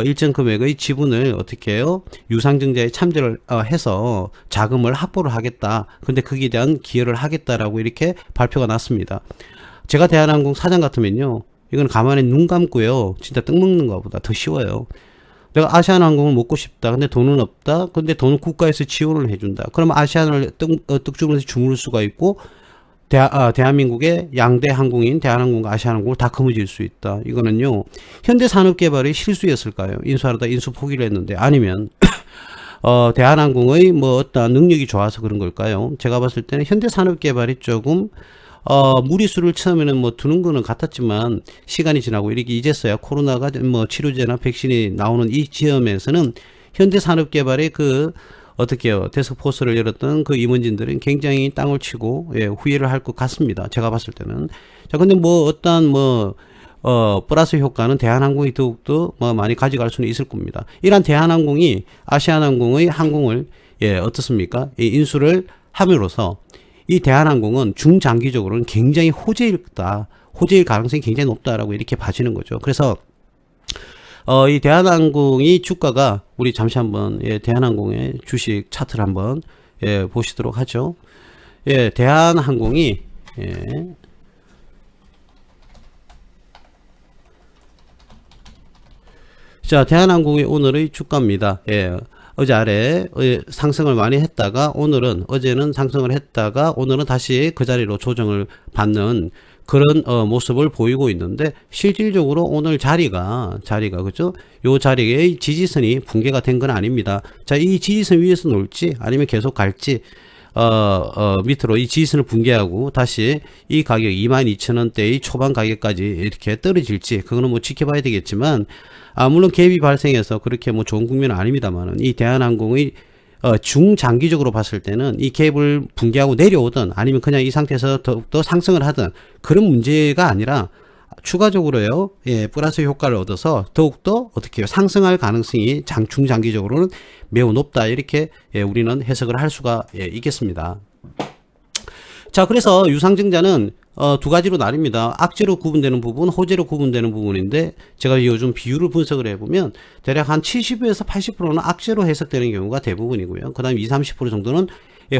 일정 금액의 지분을 어떻게 해요? 유상증자에 참여를 해서 자금을 확보를 하겠다. 근데 거기에 대한 기여를 하겠다라고 이렇게 발표가 났습니다. 제가 대한항공 사장 같으면요, 이건 가만히 눈 감고요, 진짜 떡 먹는 것보다 더 쉬워요. 내가 아시아나항공을 먹고 싶다. 근데 돈은 없다. 근데 돈은 국가에서 지원을 해준다. 그러면 아시아나를 떡주문해서 주문할 수가 있고, 대한민국의 양대 항공인 대한항공과 아시아나항공을 다 거머쥘 수 있다. 이거는요, 현대산업개발의 실수였을까요? 인수하려다 인수 포기를 했는데, 아니면 대한항공의 뭐 어떤 능력이 좋아서 그런 걸까요? 제가 봤을 때는 현대산업개발이 조금 무리수를 처음에는 뭐 두는 거는 같았지만, 시간이 지나고 이렇게 이제서야 코로나가 뭐 치료제나 백신이 나오는 이 지점에서는 현대산업개발의 그 어떻게요, 데스크포스를 열었던 그 임원진들은 굉장히 땅을 치고 후회를 할 것 같습니다. 제가 봤을 때는. 자, 근데 뭐 어떤 플러스 효과는 대한항공이 더욱더 뭐 많이 가져갈 수는 있을 겁니다. 이런 대한항공이 아시아나항공의 항공을 어떻습니까? 인수를 함으로써 이 대한항공은 중장기적으로는 굉장히 호재일 거다. 호재일 가능성이 굉장히 높다라고 이렇게 봐지는 거죠. 그래서 이 대한항공이 주가가, 우리 잠시 한번 대한항공의 주식 차트를 한번 보시도록 하죠. 대한항공이 자, 대한항공의 오늘의 주가입니다. 어제 아래 상승을 많이 했다가 오늘은, 어제는 상승을 했다가 오늘은 다시 그 자리로 조정을 받는 그런 모습을 보이고 있는데, 실질적으로 오늘 자리가 그죠? 요 자리의 지지선이 붕괴가 된 건 아닙니다. 자, 이 지지선 위에서 놀지 아니면 계속 갈지, 밑으로 이 지지선을 붕괴하고 다시 이 가격 22,000원대의 초반 가격까지 이렇게 떨어질지, 그거는 뭐 지켜봐야 되겠지만, 물론 갭이 발생해서 그렇게 뭐 좋은 국면은 아닙니다만은, 이 대한항공의 중장기적으로 봤을 때는 이 갭을 붕괴하고 내려오든 아니면 그냥 이 상태에서 더욱더 상승을 하든 그런 문제가 아니라, 추가적으로요, 플러스 효과를 얻어서 더욱더 어떻게 해요, 상승할 가능성이 중장기적으로는 매우 높다. 이렇게 우리는 해석을 할 수가 있겠습니다. 자, 그래서 유상증자는 두 가지로 나뉩니다. 악재로 구분되는 부분, 호재로 구분되는 부분인데, 제가 요즘 비율을 분석을 해보면 대략 한 70에서 80%는 악재로 해석되는 경우가 대부분이고요. 그 다음 20-30% 정도는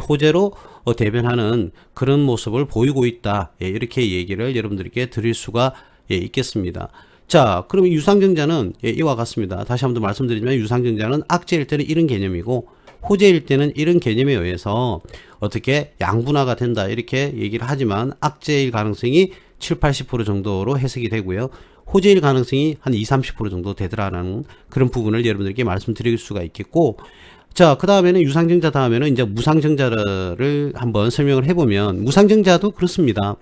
호재로 대변하는 그런 모습을 보이고 있다. 이렇게 얘기를 여러분들께 드릴 수가 있겠습니다. 자, 그럼 유상증자는 이와 같습니다. 다시 한번 더 말씀드리지만, 유상증자는 악재일 때는 이런 개념이고, 호재일 때는 이런 개념에 의해서 어떻게 양분화가 된다 이렇게 얘기를 하지만, 악재일 가능성이 7-80% 정도로 해석이 되고요, 호재일 가능성이 한 20-30% 정도 되더라라는 그런 부분을 여러분들께 말씀드릴 수가 있겠고, 자, 그 다음에는 유상증자 다음에는 이제 무상증자를 한번 설명을 해보면, 무상증자도 그렇습니다.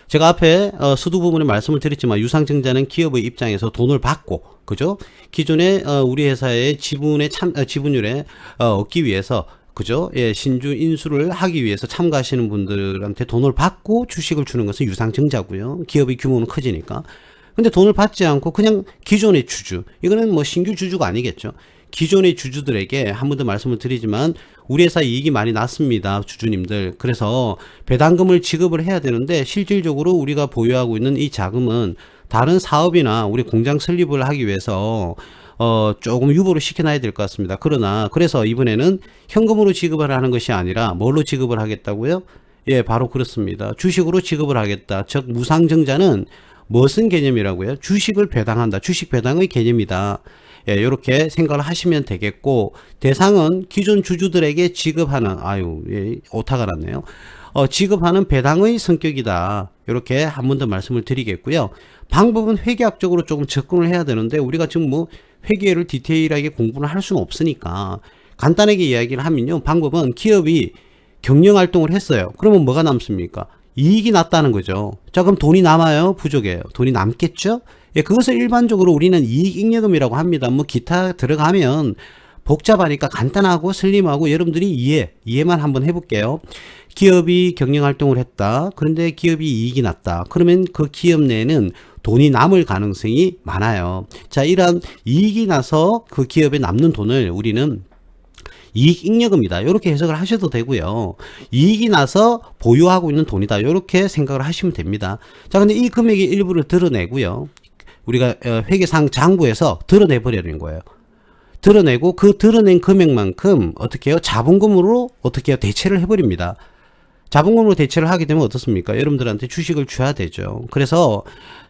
제가 앞에 수두 부분에 말씀을 드렸지만, 유상증자는 기업의 입장에서 돈을 받고, 그죠? 기존에 우리 회사의 지분율에 얻기 위해서, 그죠? 신주 인수를 하기 위해서 참가하시는 분들한테 돈을 받고 주식을 주는 것은 유상증자고요. 기업의 규모는 커지니까. 근데 돈을 받지 않고 그냥 기존의 주주, 이거는 뭐 신규 주주가 아니겠죠. 기존의 주주들에게 한 번 더 말씀을 드리지만, 우리 회사 이익이 많이 났습니다, 주주님들. 그래서 배당금을 지급을 해야 되는데, 실질적으로 우리가 보유하고 있는 이 자금은 다른 사업이나 우리 공장 설립을 하기 위해서 조금 유보를 시켜놔야 될 것 같습니다. 그래서 이번에는 현금으로 지급을 하는 것이 아니라 뭘로 지급을 하겠다고요? 바로 그렇습니다. 주식으로 지급을 하겠다. 즉, 무상증자는 무슨 개념이라고요? 주식을 배당한다. 주식 배당의 개념이다. 이렇게 생각을 하시면 되겠고, 대상은 기존 주주들에게 지급하는, 오타가 났네요. 지급하는 배당의 성격이다. 이렇게 한 번 더 말씀을 드리겠고요. 방법은 회계학적으로 조금 접근을 해야 되는데, 우리가 지금 뭐 회계를 디테일하게 공부를 할 수는 없으니까 간단하게 이야기를 하면요, 방법은 기업이 경영활동을 했어요. 그러면 뭐가 남습니까? 이익이 났다는 거죠. 자, 그럼 돈이 남아요? 부족해요? 돈이 남겠죠? 그것을 일반적으로 우리는 이익잉여금이라고 합니다. 뭐 기타 들어가면 복잡하니까 간단하고 슬림하고 여러분들이 이해만 한번 해볼게요. 기업이 경영활동을 했다. 그런데 기업이 이익이 났다. 그러면 그 기업 내에는 돈이 남을 가능성이 많아요. 자, 이러한 이익이 나서 그 기업에 남는 돈을 우리는 이익잉여금이다. 이렇게 해석을 하셔도 되고요. 이익이 나서 보유하고 있는 돈이다. 이렇게 생각을 하시면 됩니다. 자, 근데 이 금액의 일부를 드러내고요, 우리가 회계상 장부에서 드러내 버리는 거예요. 드러내고 그 드러낸 금액만큼 어떻게 해요? 자본금으로 어떻게 해요? 대체를 해버립니다. 자본금으로 대체를 하게 되면 어떻습니까? 여러분들한테 주식을 줘야 되죠. 그래서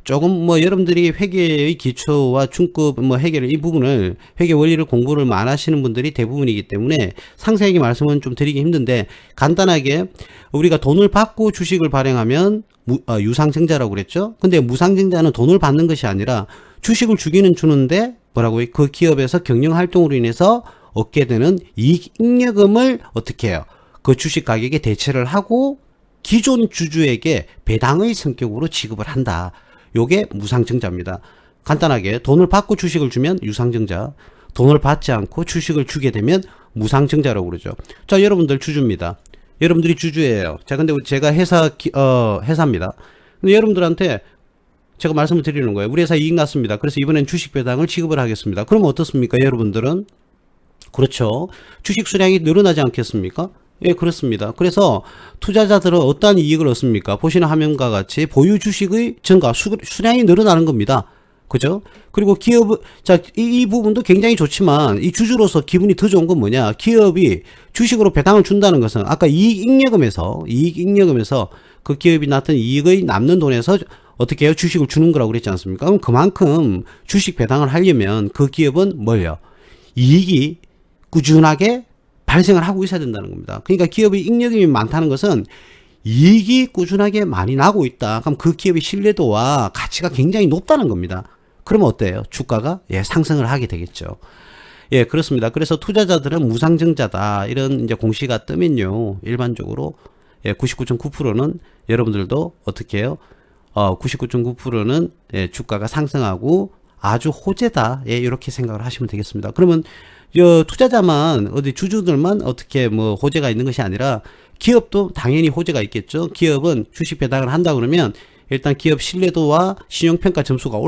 조금 뭐 여러분들이 회계의 기초와 중급 뭐 회계를 이 부분을 회계 원리를 공부를 안 하시는 분들이 대부분이기 때문에 상세하게 말씀은 좀 드리기 힘든데 간단하게 우리가 돈을 받고 주식을 발행하면 유상증자라고 그랬죠. 근데 무상증자는 돈을 받는 것이 아니라 주식을 주기는 주는데 뭐라고요? 그 기업에서 경영 활동으로 인해서 얻게 되는 이익 잉여금을 어떻게 해요? 그 주식 가격에 대체를 하고 기존 주주에게 배당의 성격으로 지급을 한다. 요게 무상증자입니다. 간단하게 돈을 받고 주식을 주면 유상증자, 돈을 받지 않고 주식을 주게 되면 무상증자라고 그러죠. 자, 여러분들 주주입니다. 여러분들이 주주예요. 자, 근데 제가 회사입니다. 근데 여러분들한테 제가 말씀을 드리는 거예요. 우리 회사 이익 났습니다. 그래서 이번엔 주식 배당을 지급을 하겠습니다. 그럼 어떻습니까? 여러분들은? 그렇죠. 주식 수량이 늘어나지 않겠습니까? 예, 그렇습니다. 그래서 투자자들은 어떠한 이익을 얻습니까? 보시는 화면과 같이 보유 주식의 증가, 수량이 늘어나는 겁니다. 그죠? 그리고 기업, 자, 이 부분도 굉장히 좋지만 이 주주로서 기분이 더 좋은 건 뭐냐? 기업이 주식으로 배당을 준다는 것은 아까 이익 잉여금에서 그 기업이 낳던 이익의 남는 돈에서 어떻게 해요? 주식을 주는 거라고 그랬지 않습니까? 그럼 그만큼 주식 배당을 하려면 그 기업은 뭐예요? 이익이 꾸준하게 발생을 하고 있어야 된다는 겁니다. 그러니까 기업의 잉여금이 많다는 것은 이익이 꾸준하게 많이 나고 있다. 그럼 그 기업의 신뢰도와 가치가 굉장히 높다는 겁니다. 그러면 어때요? 주가가 상승을 하게 되겠죠. 예, 그렇습니다. 그래서 투자자들은 무상증자다. 이런 이제 공시가 뜨면요. 일반적으로 99.9%는 여러분들도 어떻게 해요? 99.9%는 주가가 상승하고 아주 호재다. 이렇게 생각을 하시면 되겠습니다. 그러면 투자자만 어디 주주들만 어떻게 뭐 호재가 있는 것이 아니라 기업도 당연히 호재가 있겠죠. 기업은 주식 배당을 한다 그러면 일단 기업 신뢰도와 신용평가 점수가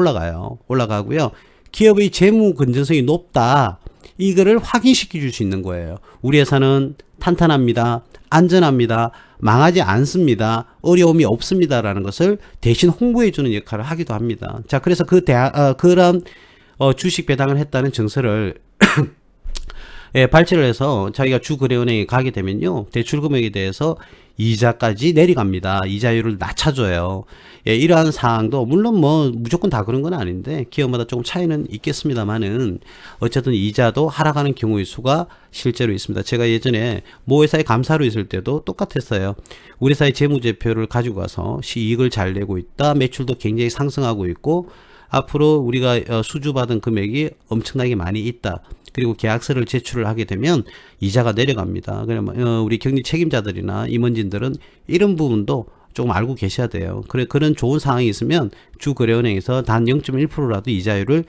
올라가고요. 기업의 재무 건전성이 높다. 이거를 확인시켜 줄 수 있는 거예요. 우리 회사는 탄탄합니다. 안전합니다. 망하지 않습니다. 어려움이 없습니다라는 것을 대신 홍보해 주는 역할을 하기도 합니다. 자, 그래서 그런 주식 배당을 했다는 증서를 발췌를 해서 자기가 주거래은행에 가게 되면요. 대출 금액에 대해서 이자까지 내려갑니다. 이자율을 낮춰줘요. 이러한 사항도 물론 뭐 무조건 다 그런 건 아닌데 기업마다 조금 차이는 있겠습니다만은 어쨌든 이자도 하락하는 경우의 수가 실제로 있습니다. 제가 예전에 모 회사에 감사로 있을 때도 똑같았어요. 우리 회사의 재무제표를 가지고 가서 이익을 잘 내고 있다. 매출도 굉장히 상승하고 있고 앞으로 우리가 수주받은 금액이 엄청나게 많이 있다. 그리고 계약서를 제출을 하게 되면 이자가 내려갑니다. 그러면 우리 격리 책임자들이나 임원진들은 이런 부분도 조금 알고 계셔야 돼요. 그런 좋은 상황이 있으면 주거래은행에서 단 0.1%라도 이자율을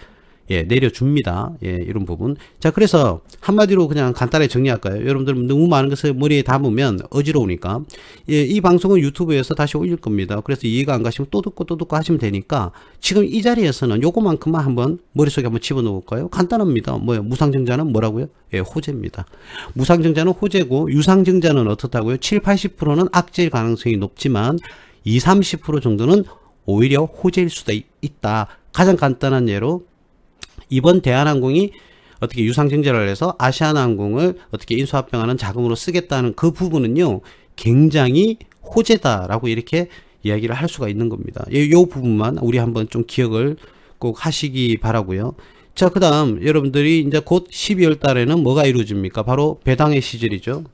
내려줍니다. 이런 부분. 자, 그래서 한마디로 그냥 간단하게 정리할까요? 여러분들 너무 많은 것을 머리에 담으면 어지러우니까. 이 방송은 유튜브에서 다시 올릴 겁니다. 그래서 이해가 안 가시면 또 듣고 하시면 되니까 지금 이 자리에서는 요거만큼만 한번 머릿속에 한번 집어넣어 볼까요? 간단합니다. 뭐예요? 무상증자는 뭐라고요? 호재입니다. 무상증자는 호재고 유상증자는 어떻다고요? 7, 80%는 악재일 가능성이 높지만 20, 30% 정도는 오히려 호재일 수도 있다. 가장 간단한 예로 이번 대한항공이 어떻게 유상증자를 해서 아시아나항공을 어떻게 인수합병하는 자금으로 쓰겠다는 그 부분은요, 굉장히 호재다라고 이렇게 이야기를 할 수가 있는 겁니다. 이 부분만 우리 한번 좀 기억을 꼭 하시기 바라고요. 자, 그 다음 여러분들이 이제 곧 12월 달에는 뭐가 이루어집니까? 바로 배당의 시절이죠.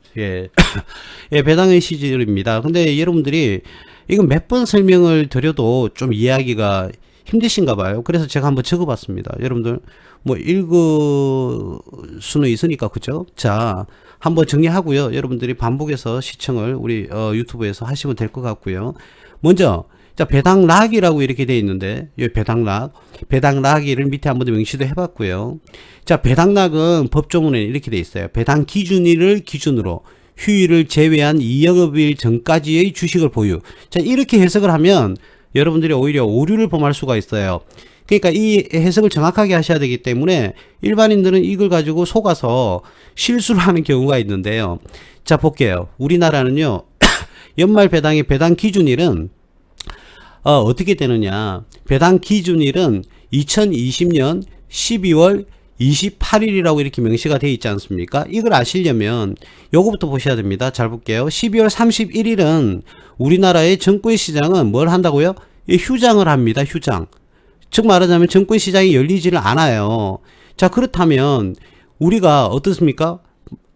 배당의 시절입니다. 근데 여러분들이 이건 몇 번 설명을 드려도 좀 이해하기가 힘드신가 봐요. 그래서 제가 한번 적어봤습니다. 여러분들 뭐 읽을 수는 있으니까 그죠? 자, 한번 정리하고요. 여러분들이 반복해서 시청을 우리 유튜브에서 하시면 될 것 같고요. 먼저 자, 배당락이라고 이렇게 되어 있는데 이 배당락이를 밑에 한번 더 명시도 해봤고요. 자, 배당락은 법조문에 이렇게 되어 있어요. 배당 기준일을 기준으로 휴일을 제외한 2영업일 전까지의 주식을 보유. 자, 이렇게 해석을 하면 여러분들이 오히려 오류를 범할 수가 있어요. 그러니까 이 해석을 정확하게 하셔야 되기 때문에 일반인들은 이걸 가지고 속아서 실수를 하는 경우가 있는데요. 자, 볼게요. 우리나라는요. 연말 배당의 배당 기준일은 어떻게 되느냐. 배당 기준일은 2020년 12월 28일이라고 이렇게 명시가 되어 있지 않습니까? 이걸 아시려면 요거부터 보셔야 됩니다. 잘 볼게요. 12월 31일은 우리나라의 증권시장은 뭘 한다고요? 휴장을 합니다. 휴장. 즉 말하자면 증권시장이 열리지를 않아요. 자, 그렇다면 우리가 어떻습니까?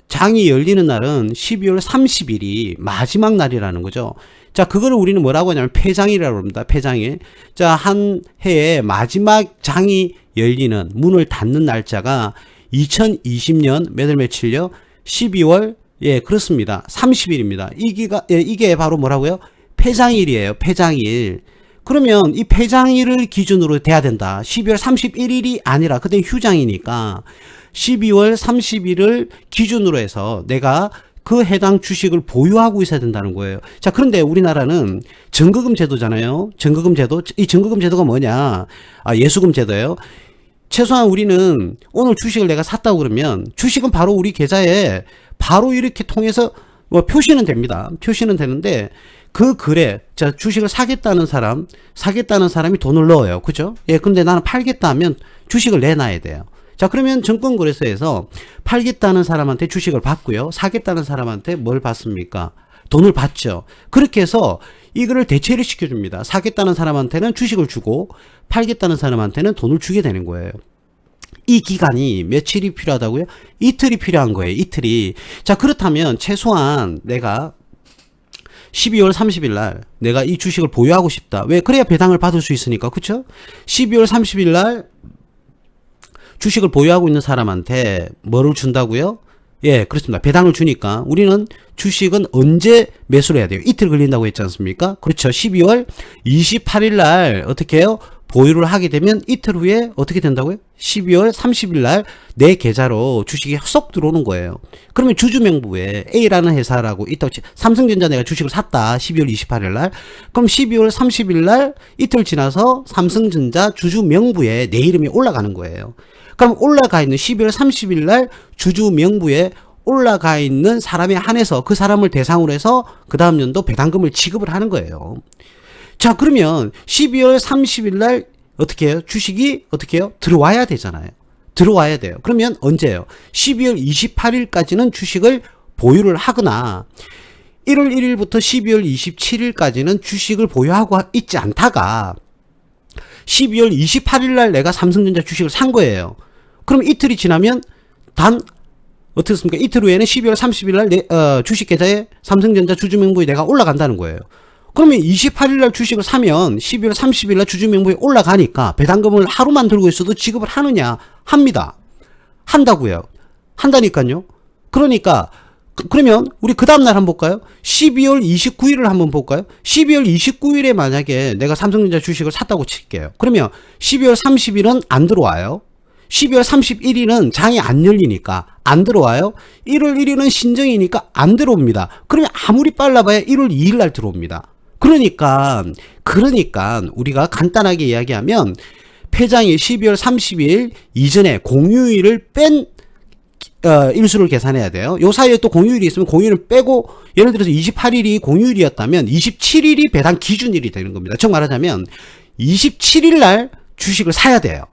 장이 열리는 날은 12월 30일이 마지막 날이라는 거죠. 자, 그거를 우리는 뭐라고 하냐면 폐장이라고 합니다. 폐장일. 자, 한 해의 마지막 장이 열리는, 문을 닫는 날짜가 2020년 몇 월 며칠요? 12월, 예, 그렇습니다. 30일입니다. 이게 바로 뭐라고요? 폐장일이에요. 폐장일. 그러면 이 폐장일을 기준으로 돼야 된다. 12월 31일이 아니라 그때 휴장이니까 12월 30일을 기준으로 해서 내가 그 해당 주식을 보유하고 있어야 된다는 거예요. 자, 그런데 우리나라는 전거금 제도잖아요. 전거금 제도. 이 전거금 제도가 뭐냐? 예수금 제도예요. 최소한 우리는 오늘 주식을 내가 샀다고 그러면 주식은 바로 우리 계좌에 바로 이렇게 통해서 뭐 표시는 됩니다. 표시는 되는데 그 글에 자, 주식을 사겠다는 사람이 돈을 넣어요. 그죠? 예, 근데 나는 팔겠다 하면 주식을 내놔야 돼요. 자, 그러면 증권거래소에서 팔겠다는 사람한테 주식을 받고요. 사겠다는 사람한테 뭘 받습니까? 돈을 받죠. 그렇게 해서 이거를 대체를 시켜줍니다. 사겠다는 사람한테는 주식을 주고 팔겠다는 사람한테는 돈을 주게 되는 거예요. 이 기간이 며칠이 필요하다고요? 이틀이 필요한 거예요. 이틀이. 자, 그렇다면 최소한 내가 12월 30일 날 내가 이 주식을 보유하고 싶다. 왜? 그래야 배당을 받을 수 있으니까. 그쵸? 12월 30일 날 주식을 보유하고 있는 사람한테 뭐를 준다고요? 예, 그렇습니다. 배당을 주니까 우리는 주식은 언제 매수를 해야 돼요? 이틀 걸린다고 했지 않습니까? 그렇죠. 12월 28일 날 어떻게 해요? 보유를 하게 되면 이틀 후에 어떻게 된다고요? 12월 30일 날 내 계좌로 주식이 쏙 들어오는 거예요. 그러면 주주명부에 A라는 회사라고 있다고 삼성전자 내가 주식을 샀다. 12월 28일 날. 그럼 12월 30일 날 이틀 지나서 삼성전자 주주명부에 내 이름이 올라가는 거예요. 그럼 올라가 있는 12월 30일 날 주주명부에 올라가 있는 사람에 한해서 그 사람을 대상으로 해서 그 다음 연도 배당금을 지급을 하는 거예요. 자, 그러면 12월 30일 날 어떻게 해요? 주식이 어떻게 해요? 들어와야 되잖아요. 들어와야 돼요. 그러면 언제예요? 12월 28일까지는 주식을 보유를 하거나 1월 1일부터 12월 27일까지는 주식을 보유하고 있지 않다가 12월 28일 날 내가 삼성전자 주식을 산 거예요. 그럼 이틀이 지나면 어떻습니까? 이틀 후에는 12월 30일 날 내 주식 계좌에 삼성전자 주주명부에 내가 올라간다는 거예요. 그러면 28일 날 주식을 사면 12월 30일 날 주주명부에 올라가니까 배당금을 하루만 들고 있어도 지급을 하느냐? 합니다. 한다고요. 한다니까요. 그러니까 그러면 우리 그 다음날 한번 볼까요? 12월 29일을 한번 볼까요? 12월 29일에 만약에 내가 삼성전자 주식을 샀다고 칠게요. 그러면 12월 30일은 안 들어와요. 12월 31일은 장이 안 열리니까 안 들어와요. 1월 1일은 신정이니까 안 들어옵니다. 그러면 아무리 빨라봐야 1월 2일 날 들어옵니다. 그러니까 우리가 간단하게 이야기하면 폐장일 12월 30일 이전에 공휴일을 뺀 일수를 계산해야 돼요. 요 사이에 또 공휴일이 있으면 공휴일을 빼고 예를 들어서 28일이 공휴일이었다면 27일이 배당 기준일이 되는 겁니다. 즉 말하자면 27일 날 주식을 사야 돼요.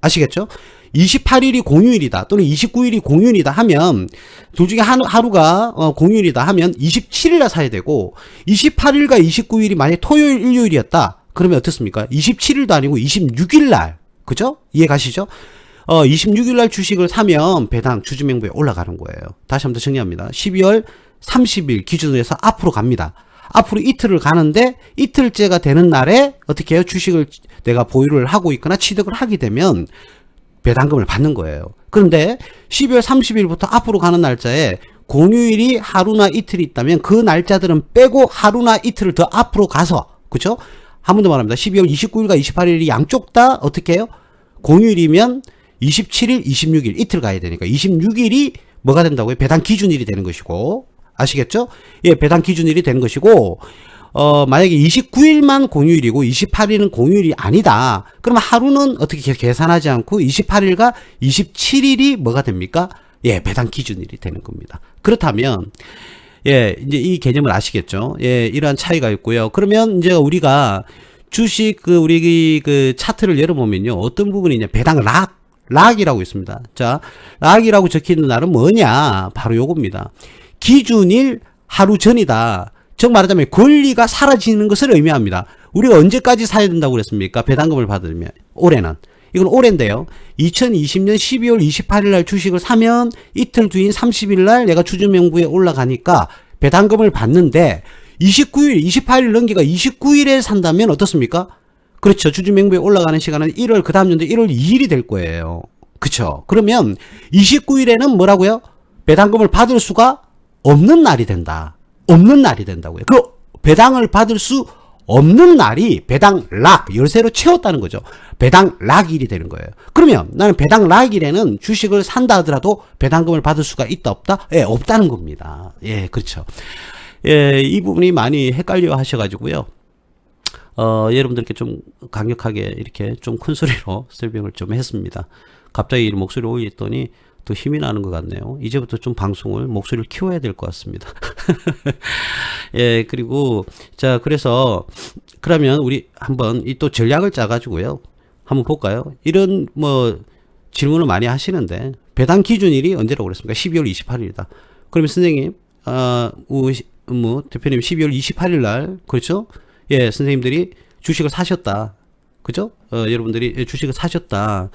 아시겠죠? 28일이 공휴일이다 또는 29일이 공휴일이다 하면 둘 중에 하루가 공휴일이다 하면 27일 날 사야 되고 28일과 29일이 만약에 토요일 일요일이었다 그러면 어떻습니까? 27일도 아니고 26일 날 그죠? 이해 가시죠? 26일 날 주식을 사면 배당 주주명부에 올라가는 거예요. 다시 한번 더 정리합니다. 12월 30일 기준으로 해서 앞으로 갑니다. 앞으로 이틀을 가는데 이틀째가 되는 날에 어떻게 해요? 주식을 내가 보유를 하고 있거나 취득을 하게 되면 배당금을 받는 거예요. 그런데 12월 30일부터 앞으로 가는 날짜에 공휴일이 하루나 이틀이 있다면 그 날짜들은 빼고 하루나 이틀을 더 앞으로 가서 그죠? 한 번 더 말합니다. 12월 29일과 28일이 양쪽 다 어떻게 해요? 공휴일이면 27일, 26일 이틀 가야 되니까 26일이 뭐가 된다고요? 배당 기준일이 되는 것이고 아시겠죠? 예, 배당 기준일이 되는 것이고 만약에 29일만 공휴일이고 28일은 공휴일이 아니다. 그러면 하루는 어떻게 계산하지 않고 28일과 27일이 뭐가 됩니까? 예, 배당 기준일이 되는 겁니다. 그렇다면 예, 이제 이 개념을 아시겠죠? 예, 이러한 차이가 있고요. 그러면 이제 우리가 주식 우리 그 차트를 열어보면요. 어떤 부분이냐. 배당 락이라고 있습니다. 자, 락이라고 적혀 있는 날은 뭐냐? 바로 요겁니다. 기준일 하루 전이다. 즉 말하자면 권리가 사라지는 것을 의미합니다. 우리가 언제까지 사야 된다고 그랬습니까? 배당금을 받으면. 올해는. 이건 올해인데요. 2020년 12월 28일 날 주식을 사면 이틀 뒤인 30일 날 얘가 주주명부에 올라가니까 배당금을 받는데 28일 넘기가 29일에 산다면 어떻습니까? 그렇죠. 주주명부에 올라가는 시간은 1월, 그 다음 연도 1월 2일이 될 거예요. 그쵸. 그러면 29일에는 뭐라고요? 배당금을 받을 수가 없는 날이 된다. 없는 날이 된다고요. 그 배당을 받을 수 없는 날이 배당 락, 열쇠로 채웠다는 거죠. 배당 락일이 되는 거예요. 그러면 나는 배당 락일에는 주식을 산다 하더라도 배당금을 받을 수가 있다, 없다? 예, 없다는 겁니다. 예, 그렇죠. 예, 이 부분이 많이 헷갈려 하셔가지고요. 여러분들께 좀 강력하게 이렇게 좀 큰 소리로 설명을 좀 했습니다. 갑자기 목소리를 올렸더니 더 힘이 나는 것 같네요. 이제부터 좀 방송을 목소리를 키워야 될 것 같습니다. 예, 그리고 자, 그래서 그러면 우리 한번 이 또 전략을 짜가지고요. 한번 볼까요? 이런 뭐 질문을 많이 하시는데 배당 기준일이 언제라고 그랬습니까? 12월 28일이다. 그러면 선생님, 대표님 12월 28일 날 그렇죠? 예, 선생님들이 주식을 사셨다. 그죠? 여러분들이 주식을 사셨다.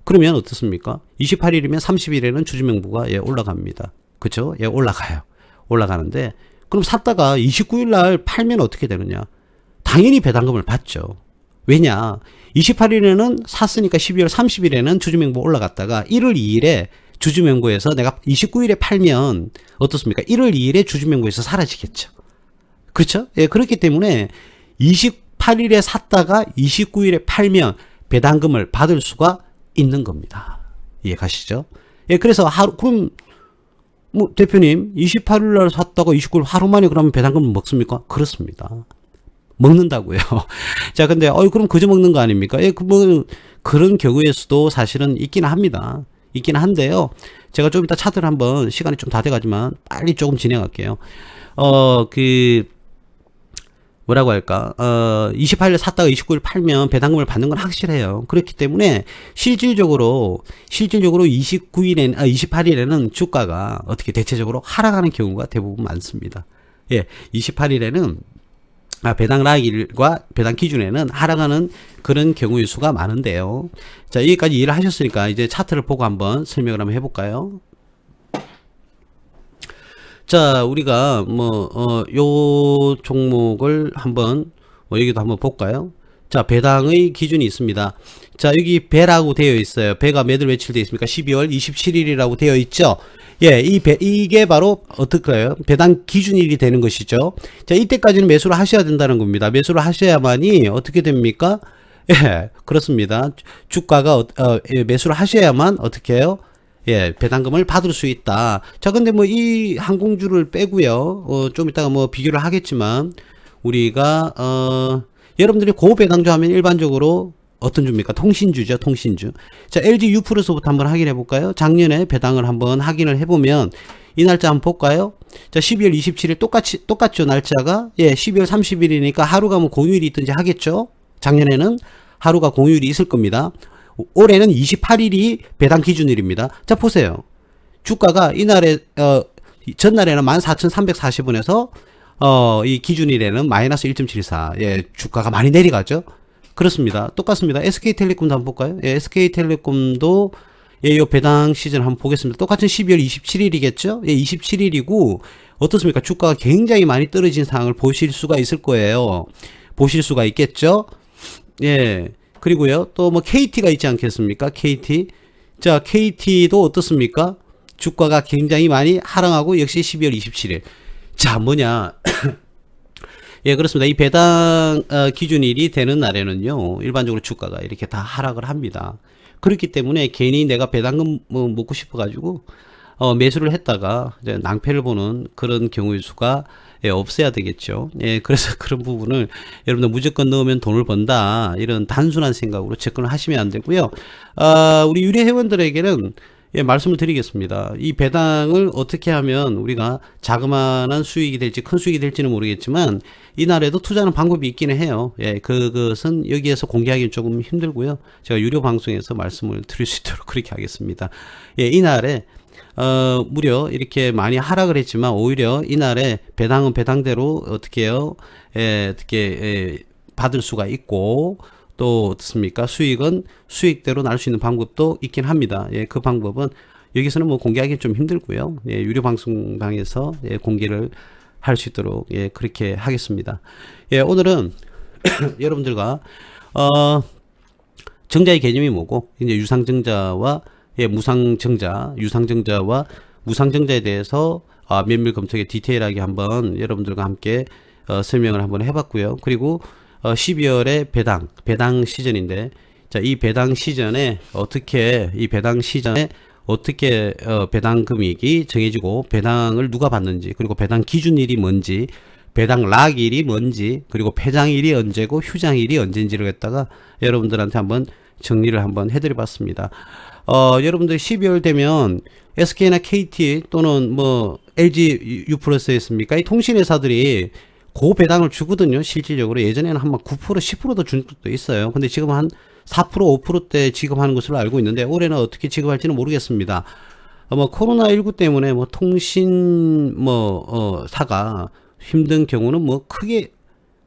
그러면 어떻습니까? 28일이면 30일에는 주주명부가 예, 올라갑니다. 그쵸? 예, 올라가요. 올라가는데, 그럼 샀다가 29일 날 팔면 어떻게 되느냐? 당연히 배당금을 받죠. 왜냐? 28일에는 샀으니까 12월 30일에는 주주명부 올라갔다가 1월 2일에 주주명부에서 내가 29일에 팔면 어떻습니까? 1월 2일에 주주명부에서 사라지겠죠. 그렇죠? 예, 그렇기 때문에 28일에 샀다가 29일에 팔면 배당금을 받을 수가 있는 겁니다. 이해 가시죠? 예, 그래서 그럼, 뭐, 대표님, 28일 날 샀다가 29일 하루 만에 그러면 배당금을 먹습니까? 그렇습니다. 먹는다고요. 자, 근데, 그럼 그저 먹는 거 아닙니까? 예, 그런 경우에서도 사실은 있긴 합니다. 있긴 한데요. 제가 좀 이따 차트를 한번 시간이 좀 다 돼가지만 빨리 조금 진행할게요. 뭐라고 할까? 28일 샀다가 29일 팔면 배당금을 받는 건 확실해요. 그렇기 때문에 실질적으로 28일에는 주가가 어떻게 대체적으로 하락하는 경우가 대부분 많습니다. 예, 28일에는 배당 락일과 배당 기준에는 하락하는 그런 경우의 수가 많은데요. 자, 여기까지 이해를 하셨으니까 이제 차트를 보고 한번 설명을 한번 해볼까요? 자, 우리가 요 종목을 한번 여기도 한번 볼까요? 자, 배당의 기준이 있습니다. 자, 여기 배라고 되어 있어요. 배가 몇월 며칠 되어 있습니까? 12월 27일이라고 되어 있죠. 예, 이게 바로 어떨까요? 배당 기준일이 되는 것이죠. 자, 이때까지는 매수를 하셔야 된다는 겁니다. 매수를 하셔야만이 어떻게 됩니까? 예, 그렇습니다. 주가가 매수를 하셔야만 어떻게 해요? 예, 배당금을 받을 수 있다. 자, 근데 뭐 이 항공주를 빼고요. 좀 이따가 뭐 비교를 하겠지만 우리가 여러분들이 고배당주 하면 일반적으로 어떤 주입니까? 통신주죠, 통신주. 자, LG U+부터 한번 확인해 볼까요? 작년에 배당을 한번 확인을 해 보면 이 날짜 한번 볼까요? 자, 12월 27일 똑같죠, 날짜가. 예, 12월 30일이니까 하루가 뭐 공휴일이 있든지 하겠죠. 작년에는 하루가 공휴일이 있을 겁니다. 올해는 28일이 배당 기준일입니다. 자, 보세요. 주가가 이날에, 전날에는 14,340원에서, 이 기준일에는 마이너스 1.74. 예, 주가가 많이 내려가죠? 그렇습니다. 똑같습니다. SK텔레콤도 한번 볼까요? 예, SK텔레콤도, 예, 요 배당 시즌 한번 보겠습니다. 똑같은 12월 27일이겠죠? 예, 27일이고, 어떻습니까? 주가가 굉장히 많이 떨어진 상황을 보실 수가 있을 거예요. 보실 수가 있겠죠? 예. 그리고요, 또 뭐 KT가 있지 않겠습니까? KT. 자, KT도 어떻습니까? 주가가 굉장히 많이 하락하고 역시 12월 27일. 자, 뭐냐. 예, 그렇습니다. 이 배당 기준일이 되는 날에는요, 일반적으로 주가가 이렇게 다 하락을 합니다. 그렇기 때문에 괜히 내가 배당금 먹고 싶어가지고 매수를 했다가 이제 낭패를 보는 그런 경우의 수가 예, 없어야 되겠죠. 예, 그래서 그런 부분을 여러분들 무조건 넣으면 돈을 번다 이런 단순한 생각으로 접근을 하시면 안 되고요. 우리 유료 회원들에게는 예, 말씀을 드리겠습니다. 이 배당을 어떻게 하면 우리가 자그마한 수익이 될지 큰 수익이 될지는 모르겠지만 이날에도 투자하는 방법이 있기는 해요. 예, 그것은 여기에서 공개하기는 조금 힘들고요. 제가 유료 방송에서 말씀을 드릴 수 있도록 그렇게 하겠습니다. 예, 이날에 무려 이렇게 많이 하락을 했지만 오히려 이날에 배당은 배당대로 어떻게 해요? 받을 수가 있고 또 어떻습니까? 수익은 수익대로 날 수 있는 방법도 있긴 합니다. 예, 그 방법은 여기서는 뭐 공개하기 좀 힘들고요. 예, 유료 방송방에서 예, 공개를 할 수 있도록 예, 그렇게 하겠습니다. 예, 오늘은 여러분들과 정자의 개념이 뭐고 이제 유상증자와 예, 무상증자, 유상증자와 무상증자에 대해서 면밀 검토하게 디테일하게 한번 여러분들과 함께 설명을 한번 해봤고요. 그리고 12월에 배당 시즌인데, 자, 이 배당 시즌에 어떻게 배당 금액이 정해지고 배당을 누가 받는지, 그리고 배당 기준일이 뭔지, 배당 락일이 뭔지, 그리고 폐장일이 언제고 휴장일이 언제인지를 갖다가 여러분들한테 한번 정리를 한번 해드려 봤습니다. 여러분들 12월 되면 SK나 KT 또는 뭐 LG U+S였습니까? 이 통신회사들이 고배당을 주거든요. 실질적으로 예전에는 한 9% 10%도 준 것도 있어요. 근데 지금 한 4% 5%대 지급하는 것으로 알고 있는데 올해는 어떻게 지급할지는 모르겠습니다. 뭐 코로나19 때문에 뭐 통신 사가 힘든 경우는 뭐 크게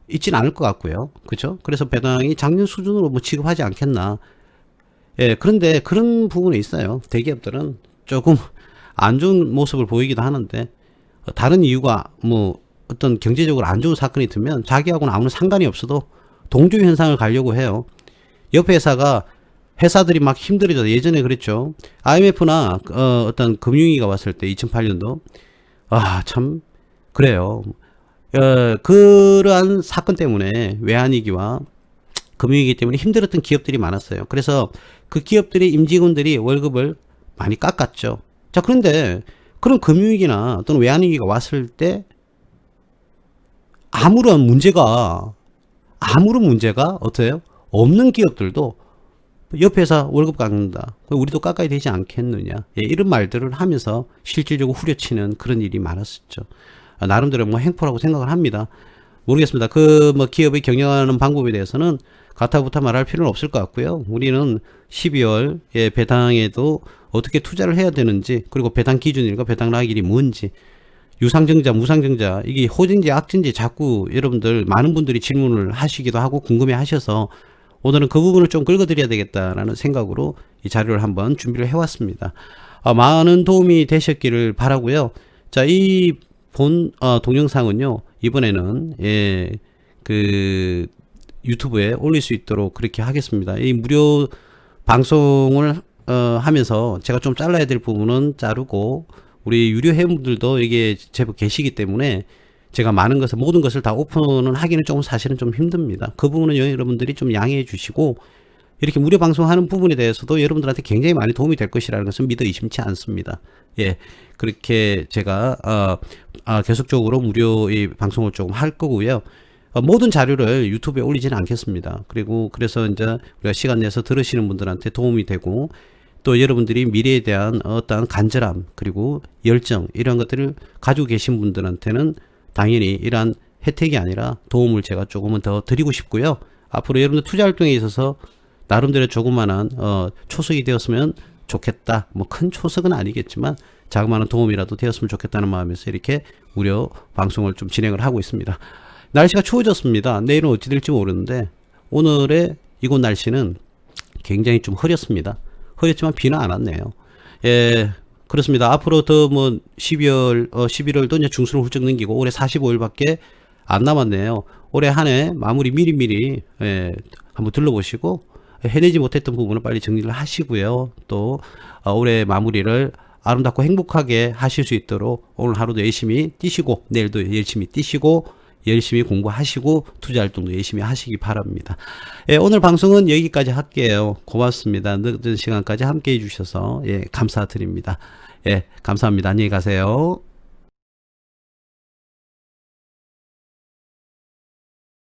있지는 않을 것 같고요. 그렇죠? 그래서 배당이 작년 수준으로 뭐 지급하지 않겠나. 예, 그런데 그런 부분이 있어요. 대기업들은 조금 안 좋은 모습을 보이기도 하는데 다른 이유가 뭐 어떤 경제적으로 안 좋은 사건이 들면 자기하고는 아무런 상관이 없어도 동조 현상을 가려고 해요. 옆 회사들이 막 힘들어져. 예전에 그랬죠. IMF나 어떤 금융위기가 왔을 때 2008년도 참 그래요. 그러한 사건 때문에 외환위기와 금융위기 때문에 힘들었던 기업들이 많았어요. 그래서 그 기업들의 임직원들이 월급을 많이 깎았죠. 자, 그런데 그런 금융위기나 또는 외환위기가 왔을 때 아무런 문제가 어때요? 없는 기업들도 옆 회사 월급 깎는다. 우리도 깎아야 되지 않겠느냐. 예, 이런 말들을 하면서 실질적으로 후려치는 그런 일이 많았었죠. 나름대로 뭐 행포라고 생각을 합니다. 모르겠습니다. 기업이 경영하는 방법에 대해서는 가타부타 말할 필요는 없을 것 같고요. 우리는 12월 배당에도 어떻게 투자를 해야 되는지, 그리고 배당 기준일과 배당 락일이 뭔지, 유상증자, 무상증자, 이게 호진지 악진지 자꾸 여러분들 많은 분들이 질문을 하시기도 하고 궁금해 하셔서 오늘은 그 부분을 좀 긁어드려야 되겠다라는 생각으로 이 자료를 한번 준비를 해왔습니다. 많은 도움이 되셨기를 바라고요. 자, 이 동영상은요, 이번에는 유튜브에 올릴 수 있도록 그렇게 하겠습니다. 이 무료 방송을 하면서 제가 좀 잘라야 될 부분은 자르고 우리 유료 회원분들도 이게 제법 계시기 때문에 제가 모든 것을 다 오픈은 하기는 조금 사실은 좀 힘듭니다. 그 부분은 여러분들이 좀 양해해 주시고 이렇게 무료 방송하는 부분에 대해서도 여러분들한테 굉장히 많이 도움이 될 것이라는 것은 믿어 의심치 않습니다. 예, 그렇게 제가 계속적으로 무료 이 방송을 조금 할 거고요. 모든 자료를 유튜브에 올리지는 않겠습니다. 그래서 이제 우리가 시간 내서 들으시는 분들한테 도움이 되고 또 여러분들이 미래에 대한 어떠한 간절함 그리고 열정 이런 것들을 가지고 계신 분들한테는 당연히 이러한 혜택이 아니라 도움을 제가 조금은 더 드리고 싶고요. 앞으로 여러분들 투자 활동에 있어서 나름대로 조그마한 초석이 되었으면 좋겠다. 뭐 큰 초석은 아니겠지만 자그마한 도움이라도 되었으면 좋겠다는 마음에서 이렇게 무료 방송을 좀 진행을 하고 있습니다. 날씨가 추워졌습니다. 내일은 어찌 될지 모르는데 오늘의 이곳 날씨는 굉장히 좀 흐렸습니다. 흐렸지만 비는 안 왔네요. 예, 그렇습니다. 앞으로 더 11월도 이제 중순을 훌쩍 넘기고 올해 45일밖에 안 남았네요. 올해 한 해 마무리 미리미리 한번 둘러보시고 해내지 못했던 부분은 빨리 정리를 하시고요. 또 올해 마무리를 아름답고 행복하게 하실 수 있도록 오늘 하루도 열심히 뛰시고 내일도 열심히 뛰시고 열심히 공부하시고 투자활동도 열심히 하시기 바랍니다. 오늘 방송은 여기까지 할게요. 고맙습니다. 늦은 시간까지 함께 해주셔서 감사드립니다. 감사합니다. 안녕히 가세요.